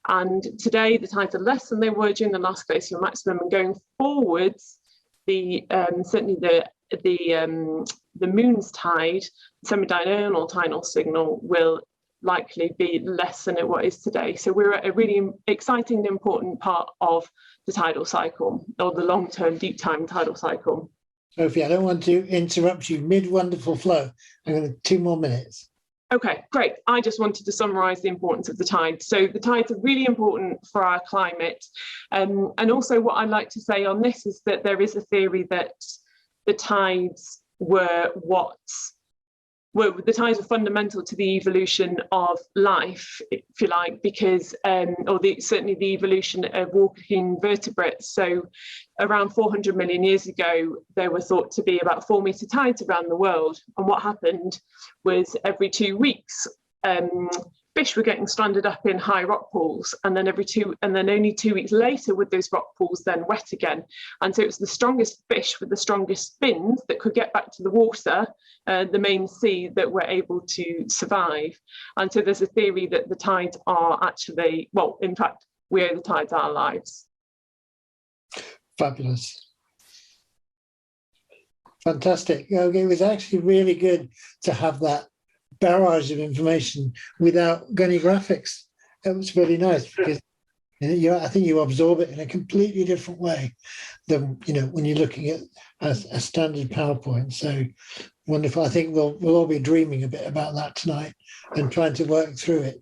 And today the tides are less than they were during the last glacial maximum, and going forwards, certainly the moon's tide, semi-diurnal tidal signal, will likely be less than what is today. So we're at a really exciting and important part of the tidal cycle, or the long-term deep time tidal cycle.
Sophie, I don't want to interrupt you mid-wonderful flow. I'm going to 2 more minutes.
Okay, great. I just wanted to summarise the importance of the tides. So the tides are really important for our climate. And also what I'd like to say on this is that there is a theory that the tides were fundamental to the evolution of life, if you like, because, certainly the evolution of walking vertebrates. So around 400 million years ago, there were thought to be about 4-metre tides around the world. And what happened was every 2 weeks, fish were getting stranded up in high rock pools, and then only 2 weeks later would those rock pools then wet again. And so it was the strongest fish with the strongest fins that could get back to the water, the main sea, that were able to survive. And so there's a theory that the tides are actually, well, in fact, we owe the tides our lives.
Fabulous. Fantastic. It was actually really good to have that barrage of information without any graphics. It was really nice because I think you absorb it in a completely different way than when you're looking at a standard PowerPoint. So wonderful. I think we'll all be dreaming a bit about that tonight and trying to work through it.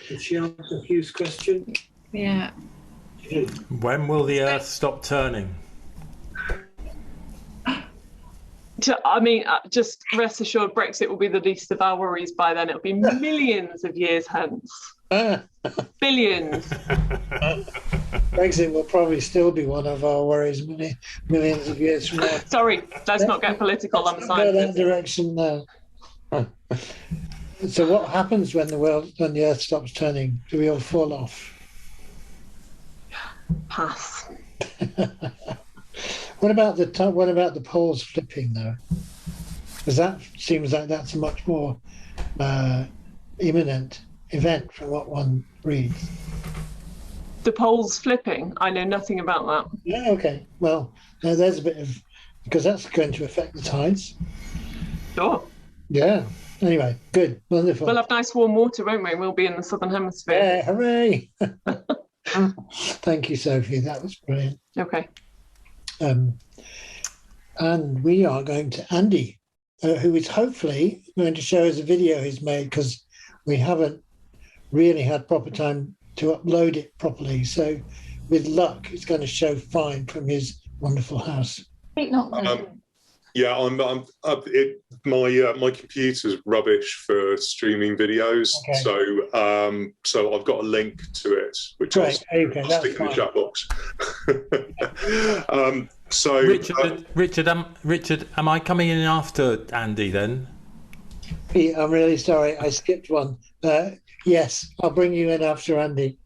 Did she answer Hugh's question?
Yeah.
When will the Earth stop turning?
I mean, just rest assured, Brexit will be the least of our worries by then. It'll be millions of years hence. Billions.
Brexit will probably still be one of our worries millions of years from now.
Sorry, let's not get political. I'm a
Go
scientist.
that direction now. So what happens when the Earth stops turning? Do we all fall off?
Pass.
What about the poles flipping though? Because that seems like that's a much more imminent event from what one reads.
The poles flipping? I know nothing about that.
Yeah, okay. Well, there's a bit of, because that's going to affect the tides.
Sure.
Yeah. Anyway, good, wonderful.
We'll have nice warm water, won't we? We'll be in the southern hemisphere.
Yeah, hooray! Thank you, Sophie. That was brilliant.
Okay.
And we are going to Andy, who is hopefully going to show us a video he's made, because we haven't really had proper time to upload it properly. So with luck, it's going to show fine from his wonderful house.
Yeah, my computer's rubbish for streaming videos, okay. So I've got a link to it, which I'll stick in the chat box.
Richard, am I coming in after Andy then?
Pete, I'm really sorry, I skipped one. Yes, I'll bring you in after Andy.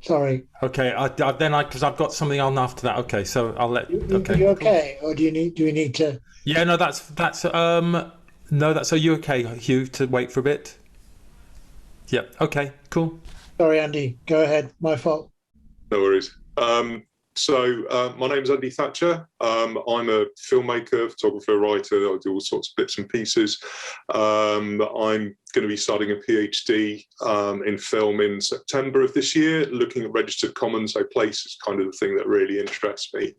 Sorry. Okay, because I've got something on after that. Okay, so I'll let. Okay. Are you okay, or do we need to? Yeah, no, that's are you okay, Hugh, to wait for a bit? Yeah. Okay. Cool. Sorry, Andy. Go ahead. My fault.
No worries. So my name's Andy Thatcher. I'm a filmmaker, photographer, writer. I do all sorts of bits and pieces. I'm going to be starting a PhD in film in September of this year, looking at registered commons. So place is kind of the thing that really interests me.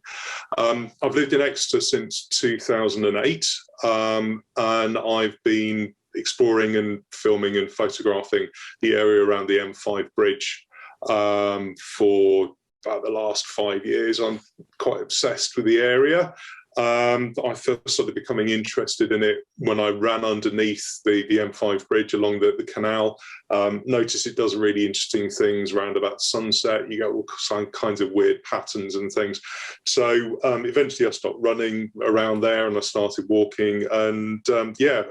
I've lived in Exeter since 2008, and I've been exploring and filming and photographing the area around the M5 bridge for about the last 5 years. I'm quite obsessed with the area. I first started becoming interested in it when I ran underneath the M5 bridge along the canal. Noticed it does really interesting things around about sunset. You get all kinds of weird patterns and things. So eventually I stopped running around there and I started walking. And yeah,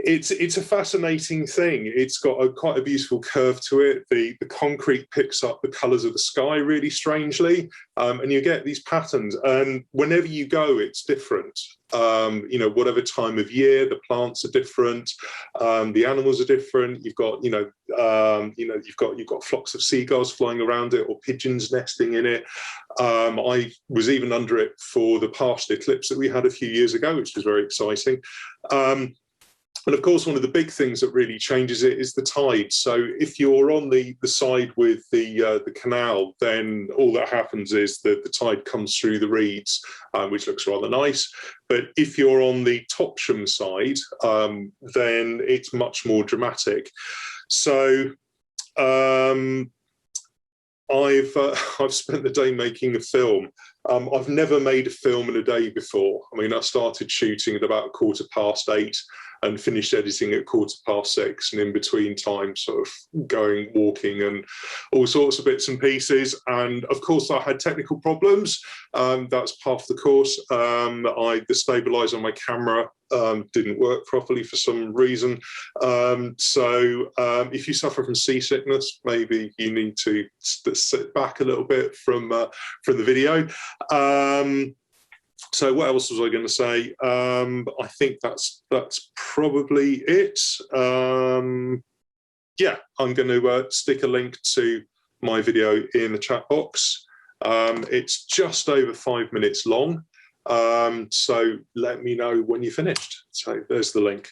it's a fascinating thing. It's got quite a beautiful curve to it. The concrete picks up the colours of the sky really strangely, and you get these patterns. And whenever you go, it's different. You know, whatever time of year, the plants are different, the animals are different. You've got you've got flocks of seagulls flying around it, or pigeons nesting in it. I was even under it for the past eclipse that we had a few years ago, which was very exciting. And of course, one of the big things that really changes it is the tide. So if you're on the side with the canal, then all that happens is that the tide comes through the reeds, which looks rather nice. But if you're on the Topsham side, then it's much more dramatic. So I've spent the day making a film. I've never made a film in a day before. I mean, I started shooting at about 8:15 and finished editing at 6:15, and in between time sort of going walking and all sorts of bits and pieces. And of course I had technical problems. That's part of the course. The stabilizer on my camera didn't work properly for some reason. So if you suffer from seasickness, maybe you need to sit back a little bit from the video. So what else was I going to say? I think that's probably it. Yeah, I'm going to stick a link to my video in the chat box. It's just over 5 minutes long. So let me know when you're finished. So there's the link.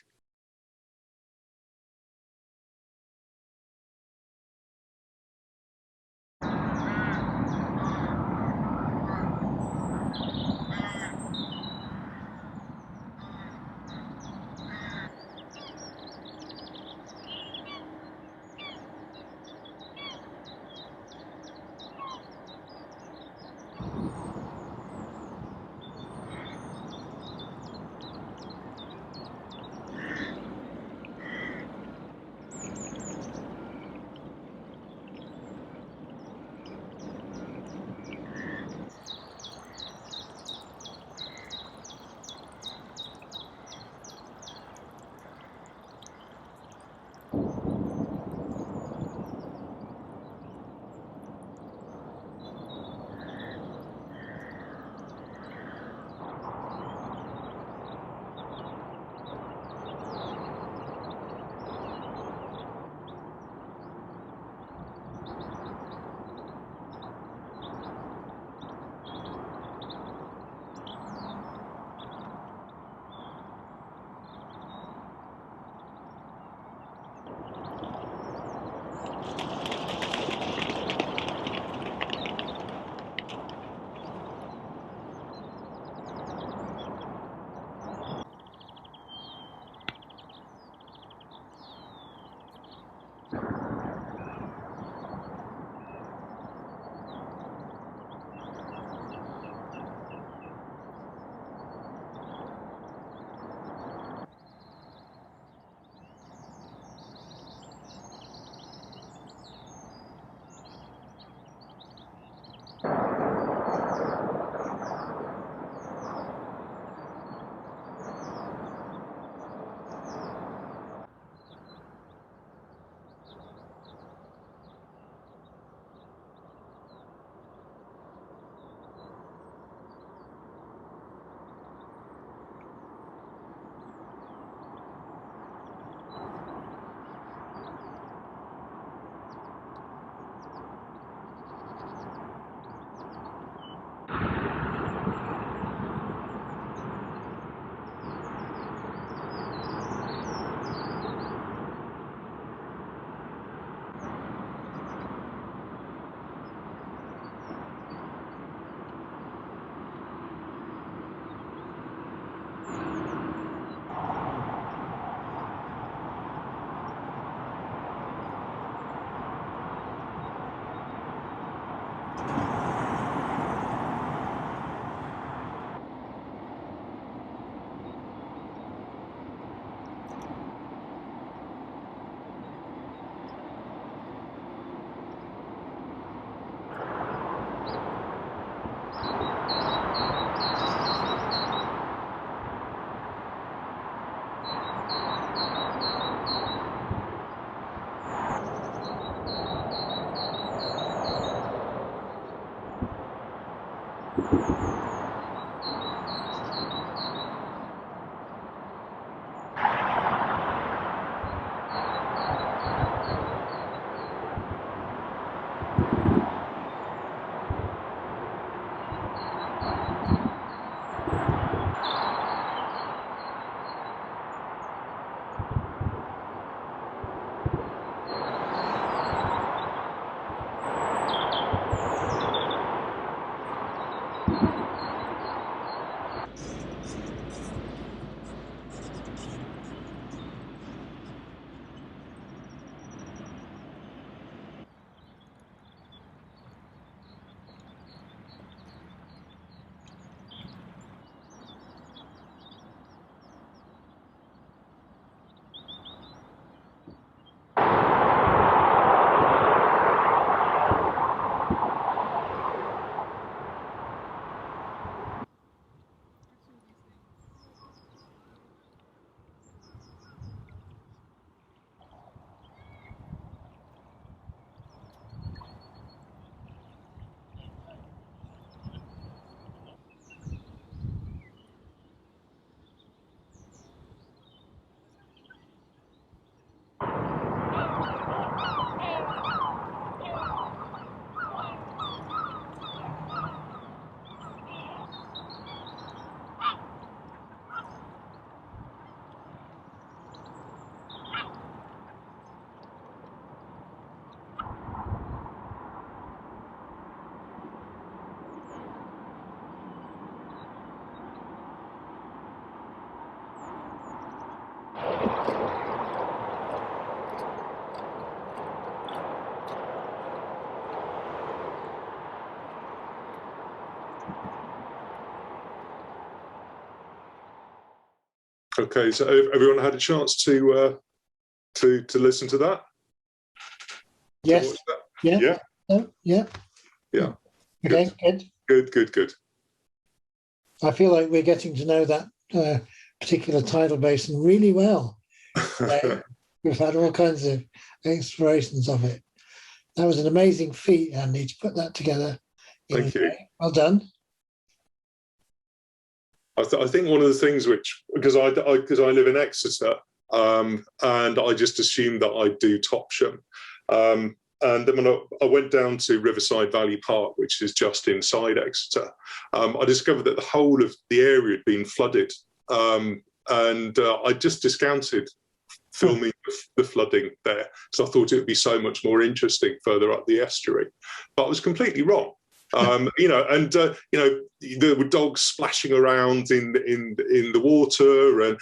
Okay, so everyone had a chance to listen to that?
Yes. Yeah.
Yeah.
Yeah.
Yeah.
Okay.
Good.
I feel like we're getting to know that particular tidal basin really well. We've had all kinds of explorations of it. That was an amazing feat, Andy, to put that together.
Thank you.
Well done.
I think one of the things because I live in Exeter, and I just assumed that I'd do Topsham. And then when I went down to Riverside Valley Park, which is just inside Exeter, I discovered that the whole of the area had been flooded. And I just discounted filming the flooding there because I thought it would be so much more interesting further up the estuary. But I was completely wrong. There were dogs splashing around in the water, and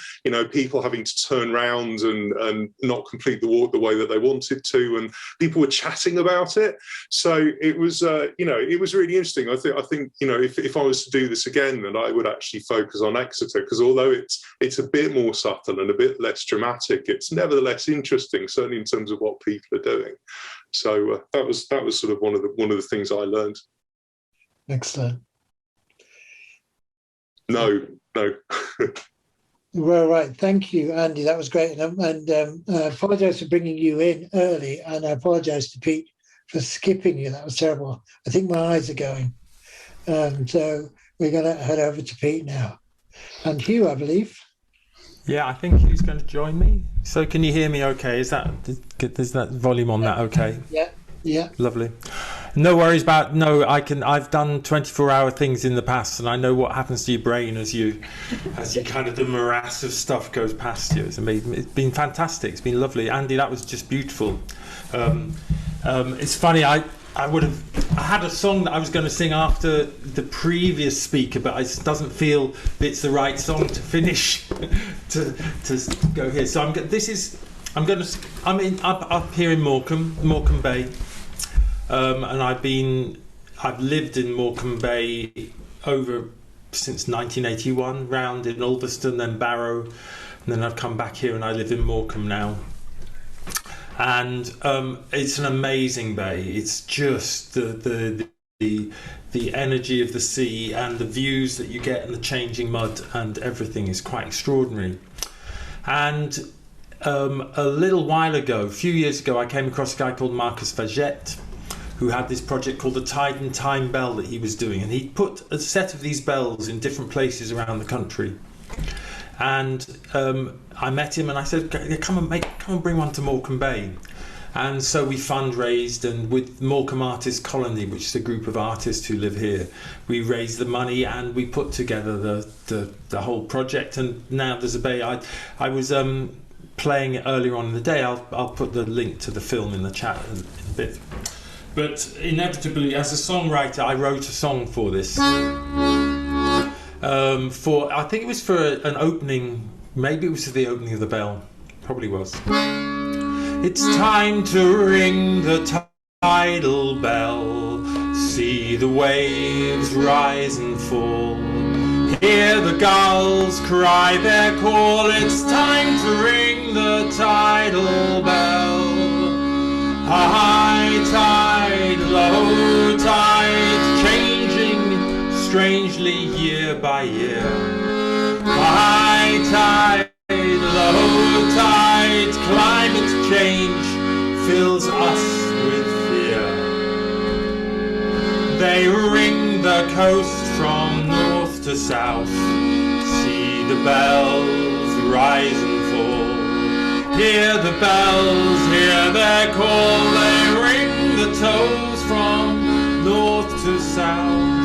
people having to turn round and not complete the walk the way that they wanted to, and people were chatting about it. So it was it was really interesting. I think if I was to do this again, then I would actually focus on Exeter, because although it's a bit more subtle and a bit less dramatic, it's nevertheless interesting, certainly in terms of what people are doing. So that was sort of one of the things I learned.
Excellent.
No.
Well, right. Thank you, Andy. That was great. And I apologise for bringing you in early, and I apologise to Pete for skipping you. That was terrible. I think my eyes are going. So we're going to head over to Pete now. And Hugh, I believe.
Yeah, I think Hugh's going to join me. So can you hear me okay? Is that volume on that okay?
Yeah.
Lovely. No worries about I've done 24-hour things in the past, and I know what happens to your brain as you kind of the morass of stuff goes past you. It's amazing. It's been fantastic. It's been lovely. Andy, that was just beautiful. It's funny, I had a song that I was going to sing after the previous speaker, but it doesn't feel it's the right song to finish to go here. So I'm up here in Morecambe Bay. And I've lived in Morecambe Bay since 1981, round in Ulverston, then Barrow, and then I've come back here and I live in Morecambe now. And it's an amazing bay. It's just the energy of the sea and the views that you get and the changing mud and everything is quite extraordinary. And a little while ago, a few years ago, I came across a guy called Marcus Vagette, who had this project called the Tide and Time Bell that he was doing, and he put a set of these bells in different places around the country. And I met him and I said, come and bring one to Morecambe Bay. And so we fundraised, and with Morecambe Artist Colony, which is a group of artists who live here, we raised the money and we put together the whole project. And now there's a bay. I was playing it earlier on in the day. I'll put the link to the film in the chat in a bit. But inevitably, as a songwriter, I wrote a song for this. I think it was for an opening, maybe it was for the opening of the bell, probably was. It's time to ring the tidal bell, see the waves rise and fall, hear the gulls cry their call. It's time to ring the tidal bell. High tide, low tide, changing strangely year by year. High tide, low tide, climate change fills us with fear. They ring the coast from north to south, see the bells rise and fall. Hear the bells, hear their call. They ring the toes from north to south.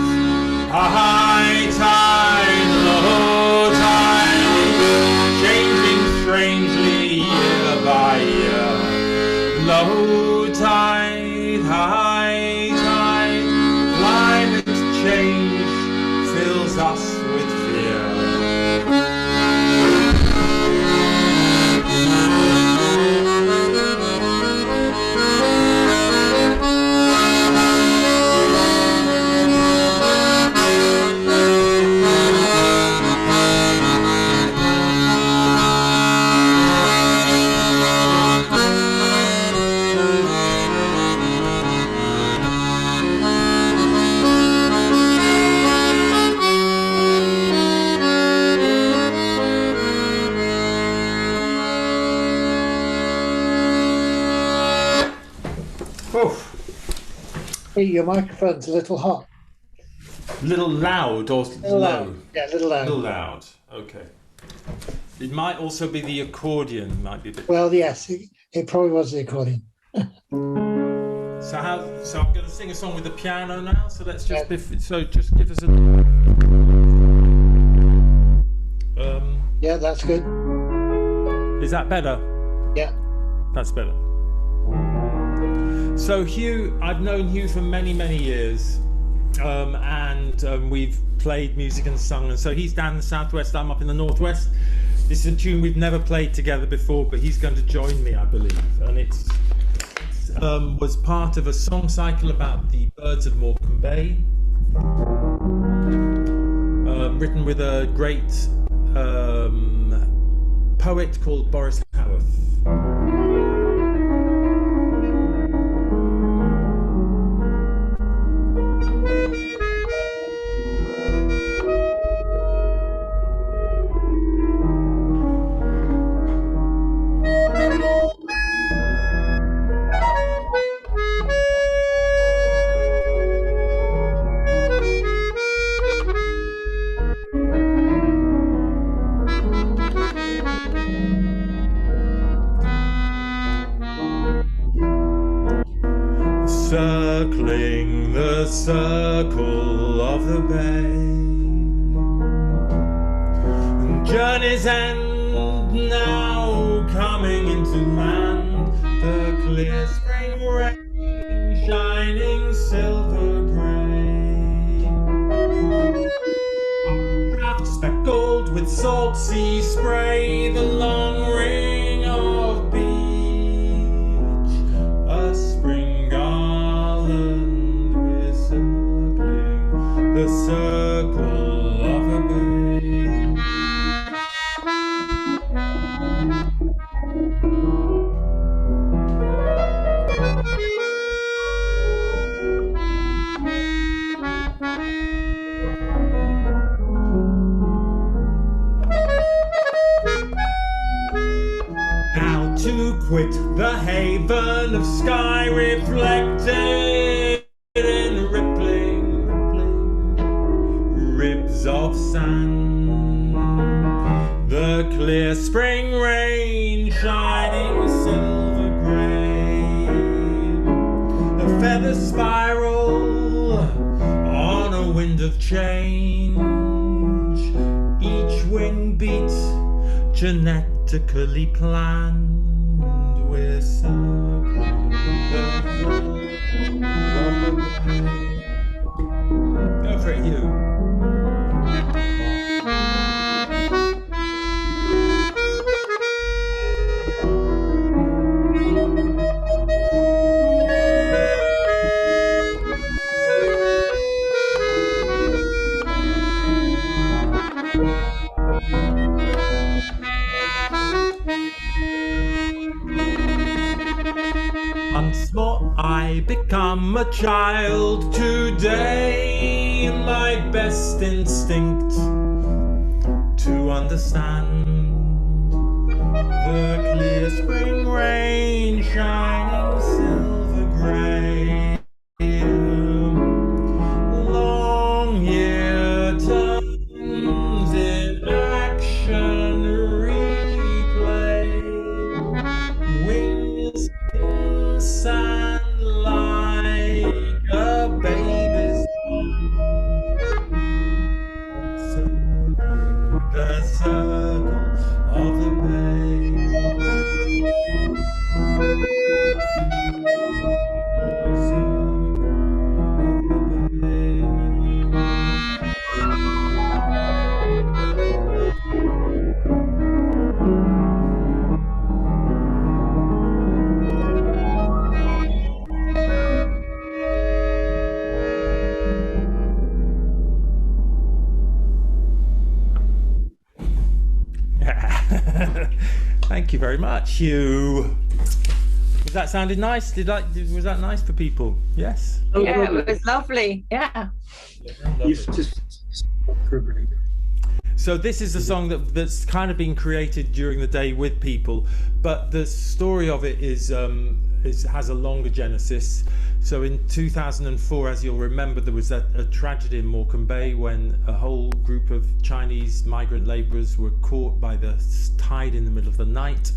High tide, low tide, changing strangely year by year. Low tide, high tide, climate change fills us with fear.
Hey, your microphone's a little hot.
Little loud or
Little
low?
loud. Yeah, a little loud.
Little loud. Okay. It might also be the accordion. Might be a bit.
Well, yes, it probably was the accordion.
So I'm going to sing a song with the piano now. So let's just just give us a.
Yeah, that's good.
Is that better?
Yeah.
That's better. So Hugh, I've known Hugh for many, many years, and we've played music and sung, and so he's down in the southwest, I'm up in the northwest. This is a tune we've never played together before, but he's going to join me, I believe, and it was part of a song cycle about the birds of Morecambe Bay, written with a great poet called Boris Howarth. Circling the circle of the bay, journey's end now coming into land, the clear spring rain shining silver grey, craft speckled with salt sea spray, the long ring of beach, a spring garland we're circling the circle of a bay. Now to quit the haven of sky reflected clear spring rain shining silver grey. A feather spiral on a wind of change. Each wing beat genetically planned with circles. Go for it, you. Once more I become a child today, my best instinct to understand the clear spring rain shining silver grey. Long year turns in action replay, wings in sand like a baby's the circle of the bay. Thank you very much, Hugh. Was that sounded nice? Was that nice for people? Yes.
Yeah, it was lovely. Yeah.
You've just for a break.
So this is a song that's kind of been created during the day with people, but the story of it has a longer genesis. So in 2004, as you'll remember, there was a tragedy in Morecambe Bay when a whole group of Chinese migrant labourers were caught by the tide in the middle of the night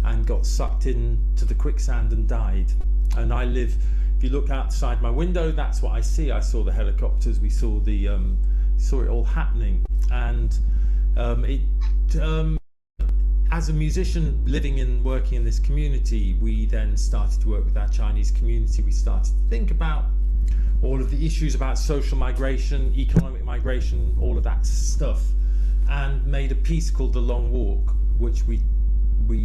and got sucked into the quicksand and died. And I live, if you look outside my window, that's what I see. I saw the helicopters, we saw it all happening. And as a musician living and working in this community, we then started to work with our Chinese community. We started to think about all of the issues about social migration, economic migration, all of that stuff, and made a piece called The Long Walk, which we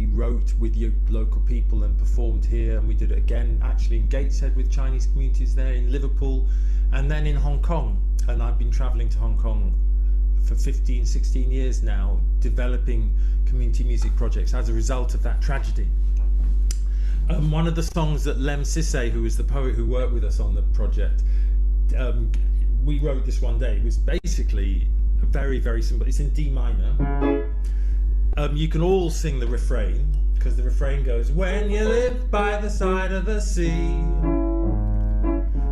wrote with local people and performed here, and we did it again actually in Gateshead with Chinese communities there, in Liverpool, and then in Hong Kong. And I've been traveling to Hong Kong for 15, 16 years now, developing community music projects as a result of that tragedy. One of the songs that Lem Sisse, who was the poet who worked with us on the project, we wrote this one day. It was basically very, very simple. It's in D minor. You can all sing the refrain, because the refrain goes, when you live by the side of the sea.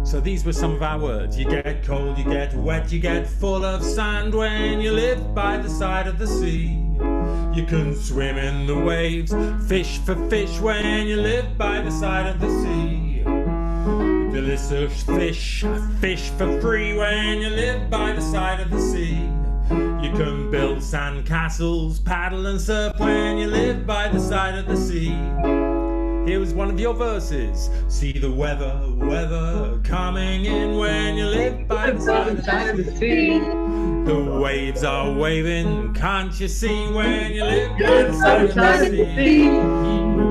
So these were some of our words. You get cold, you get wet, you get full of sand when you live by the side of the sea. You can swim in the waves, fish for fish when you live by the side of the sea. Delicious fish, fish for free when you live by the side of the sea. You can build sand castles, paddle and surf when you live by the side of the sea. Here was one of your verses. See the weather coming in when you live by the side of the sea. The waves are waving, can't you see, when you live by the side of the sea.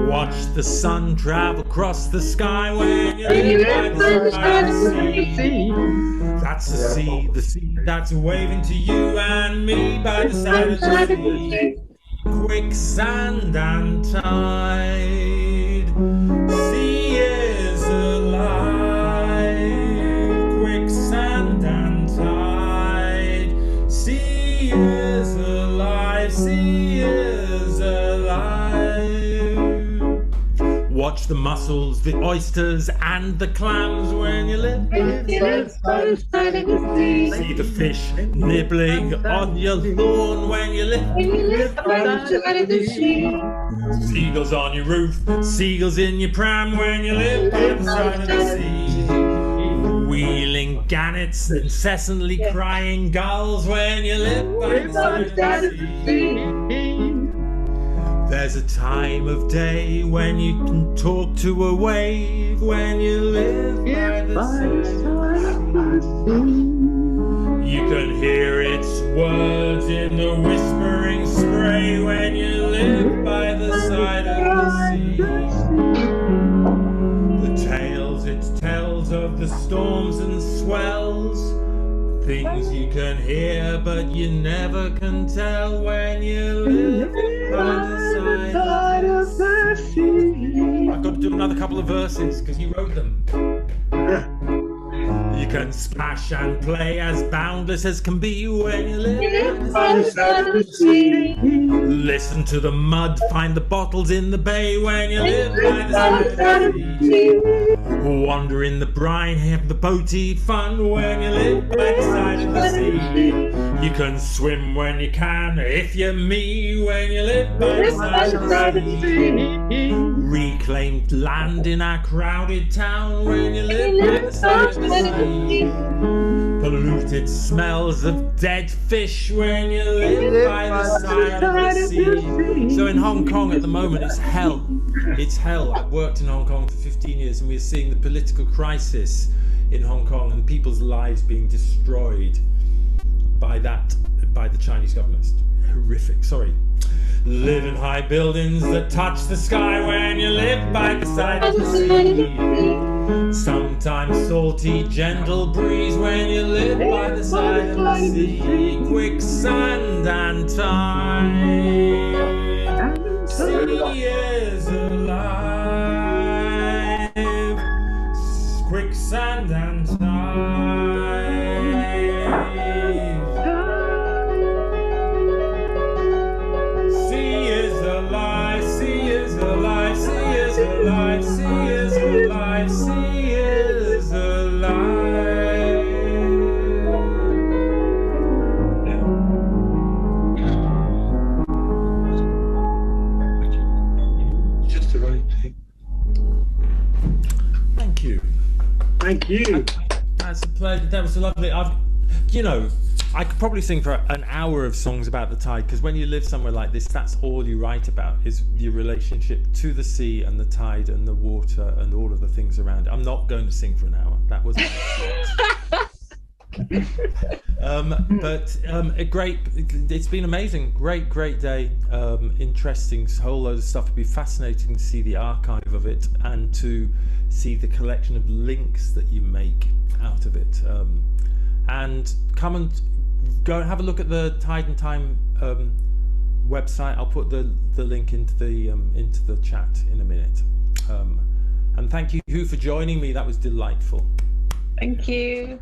Watch the sun travel across the sky when you live by the side of the sea. That's the sea that's waving to you and me by the side of the sea. Quicksand and tide, sea is alive. Quicksand and tide, sea is alive, sea is alive. Watch the mussels, the oysters, and the clams when you live by the side of the sea. See the fish nibbling on your lawn when you live by the side of the sea. Seagulls on your roof, seagulls in your pram when you live by the side of the sea. Wheeling gannets, incessantly crying gulls when you live by the side of the sea. There's a time of day when you can talk to a wave when you live by the side of the sea. You can hear its words in the whispering spray when you live by the side of the sea. The tales it tells of the storms and swells, things you can hear but you never can tell when you live by the side of the sea. I've got to do another couple of verses because you wrote them. You can splash and play as boundless as can be when you live by the side of the sea. Listen to the mud, find the bottles in the bay when you live by the side of the sea. Wander in the brine, have the boaty fun when you live by the side of the sea. You can swim when you can, if you're me, when you live by the side of the sea. Reclaimed land in our crowded town when you live by the side of the sea. Polluted smells of dead fish when you live by the side of the sea. So in Hong Kong at the moment it's hell. It's hell. I've worked in Hong Kong for 15 years and we're seeing the political crisis in Hong Kong and people's lives being destroyed by the Chinese government. It's horrific. Sorry. Live in high buildings that touch the sky when you live by the side of the sea. Sometimes salty, gentle breeze when you live by the side of the sea. Quicksand and time, sea is alive. Quicksand and time. Sea is alive, sea is alive, sea is alive, sea is alive, sea is alive.
Just the right thing.
Thank you.
Thank you.
That's a pleasure. That was lovely. I could probably sing for an hour of songs about the tide because when you live somewhere like this, that's all you write about is your relationship to the sea and the tide and the water and all of the things around it. I'm not going to sing for an hour. That was it's been amazing. Great day. Interesting, whole load of stuff. It'd be fascinating to see the archive of it and to see the collection of links that you make out of it. And come and go and have a look at the Tide and Time website. I'll put the link into the chat in a minute. And thank you, Hugh, for joining me. That was delightful.
Thank you.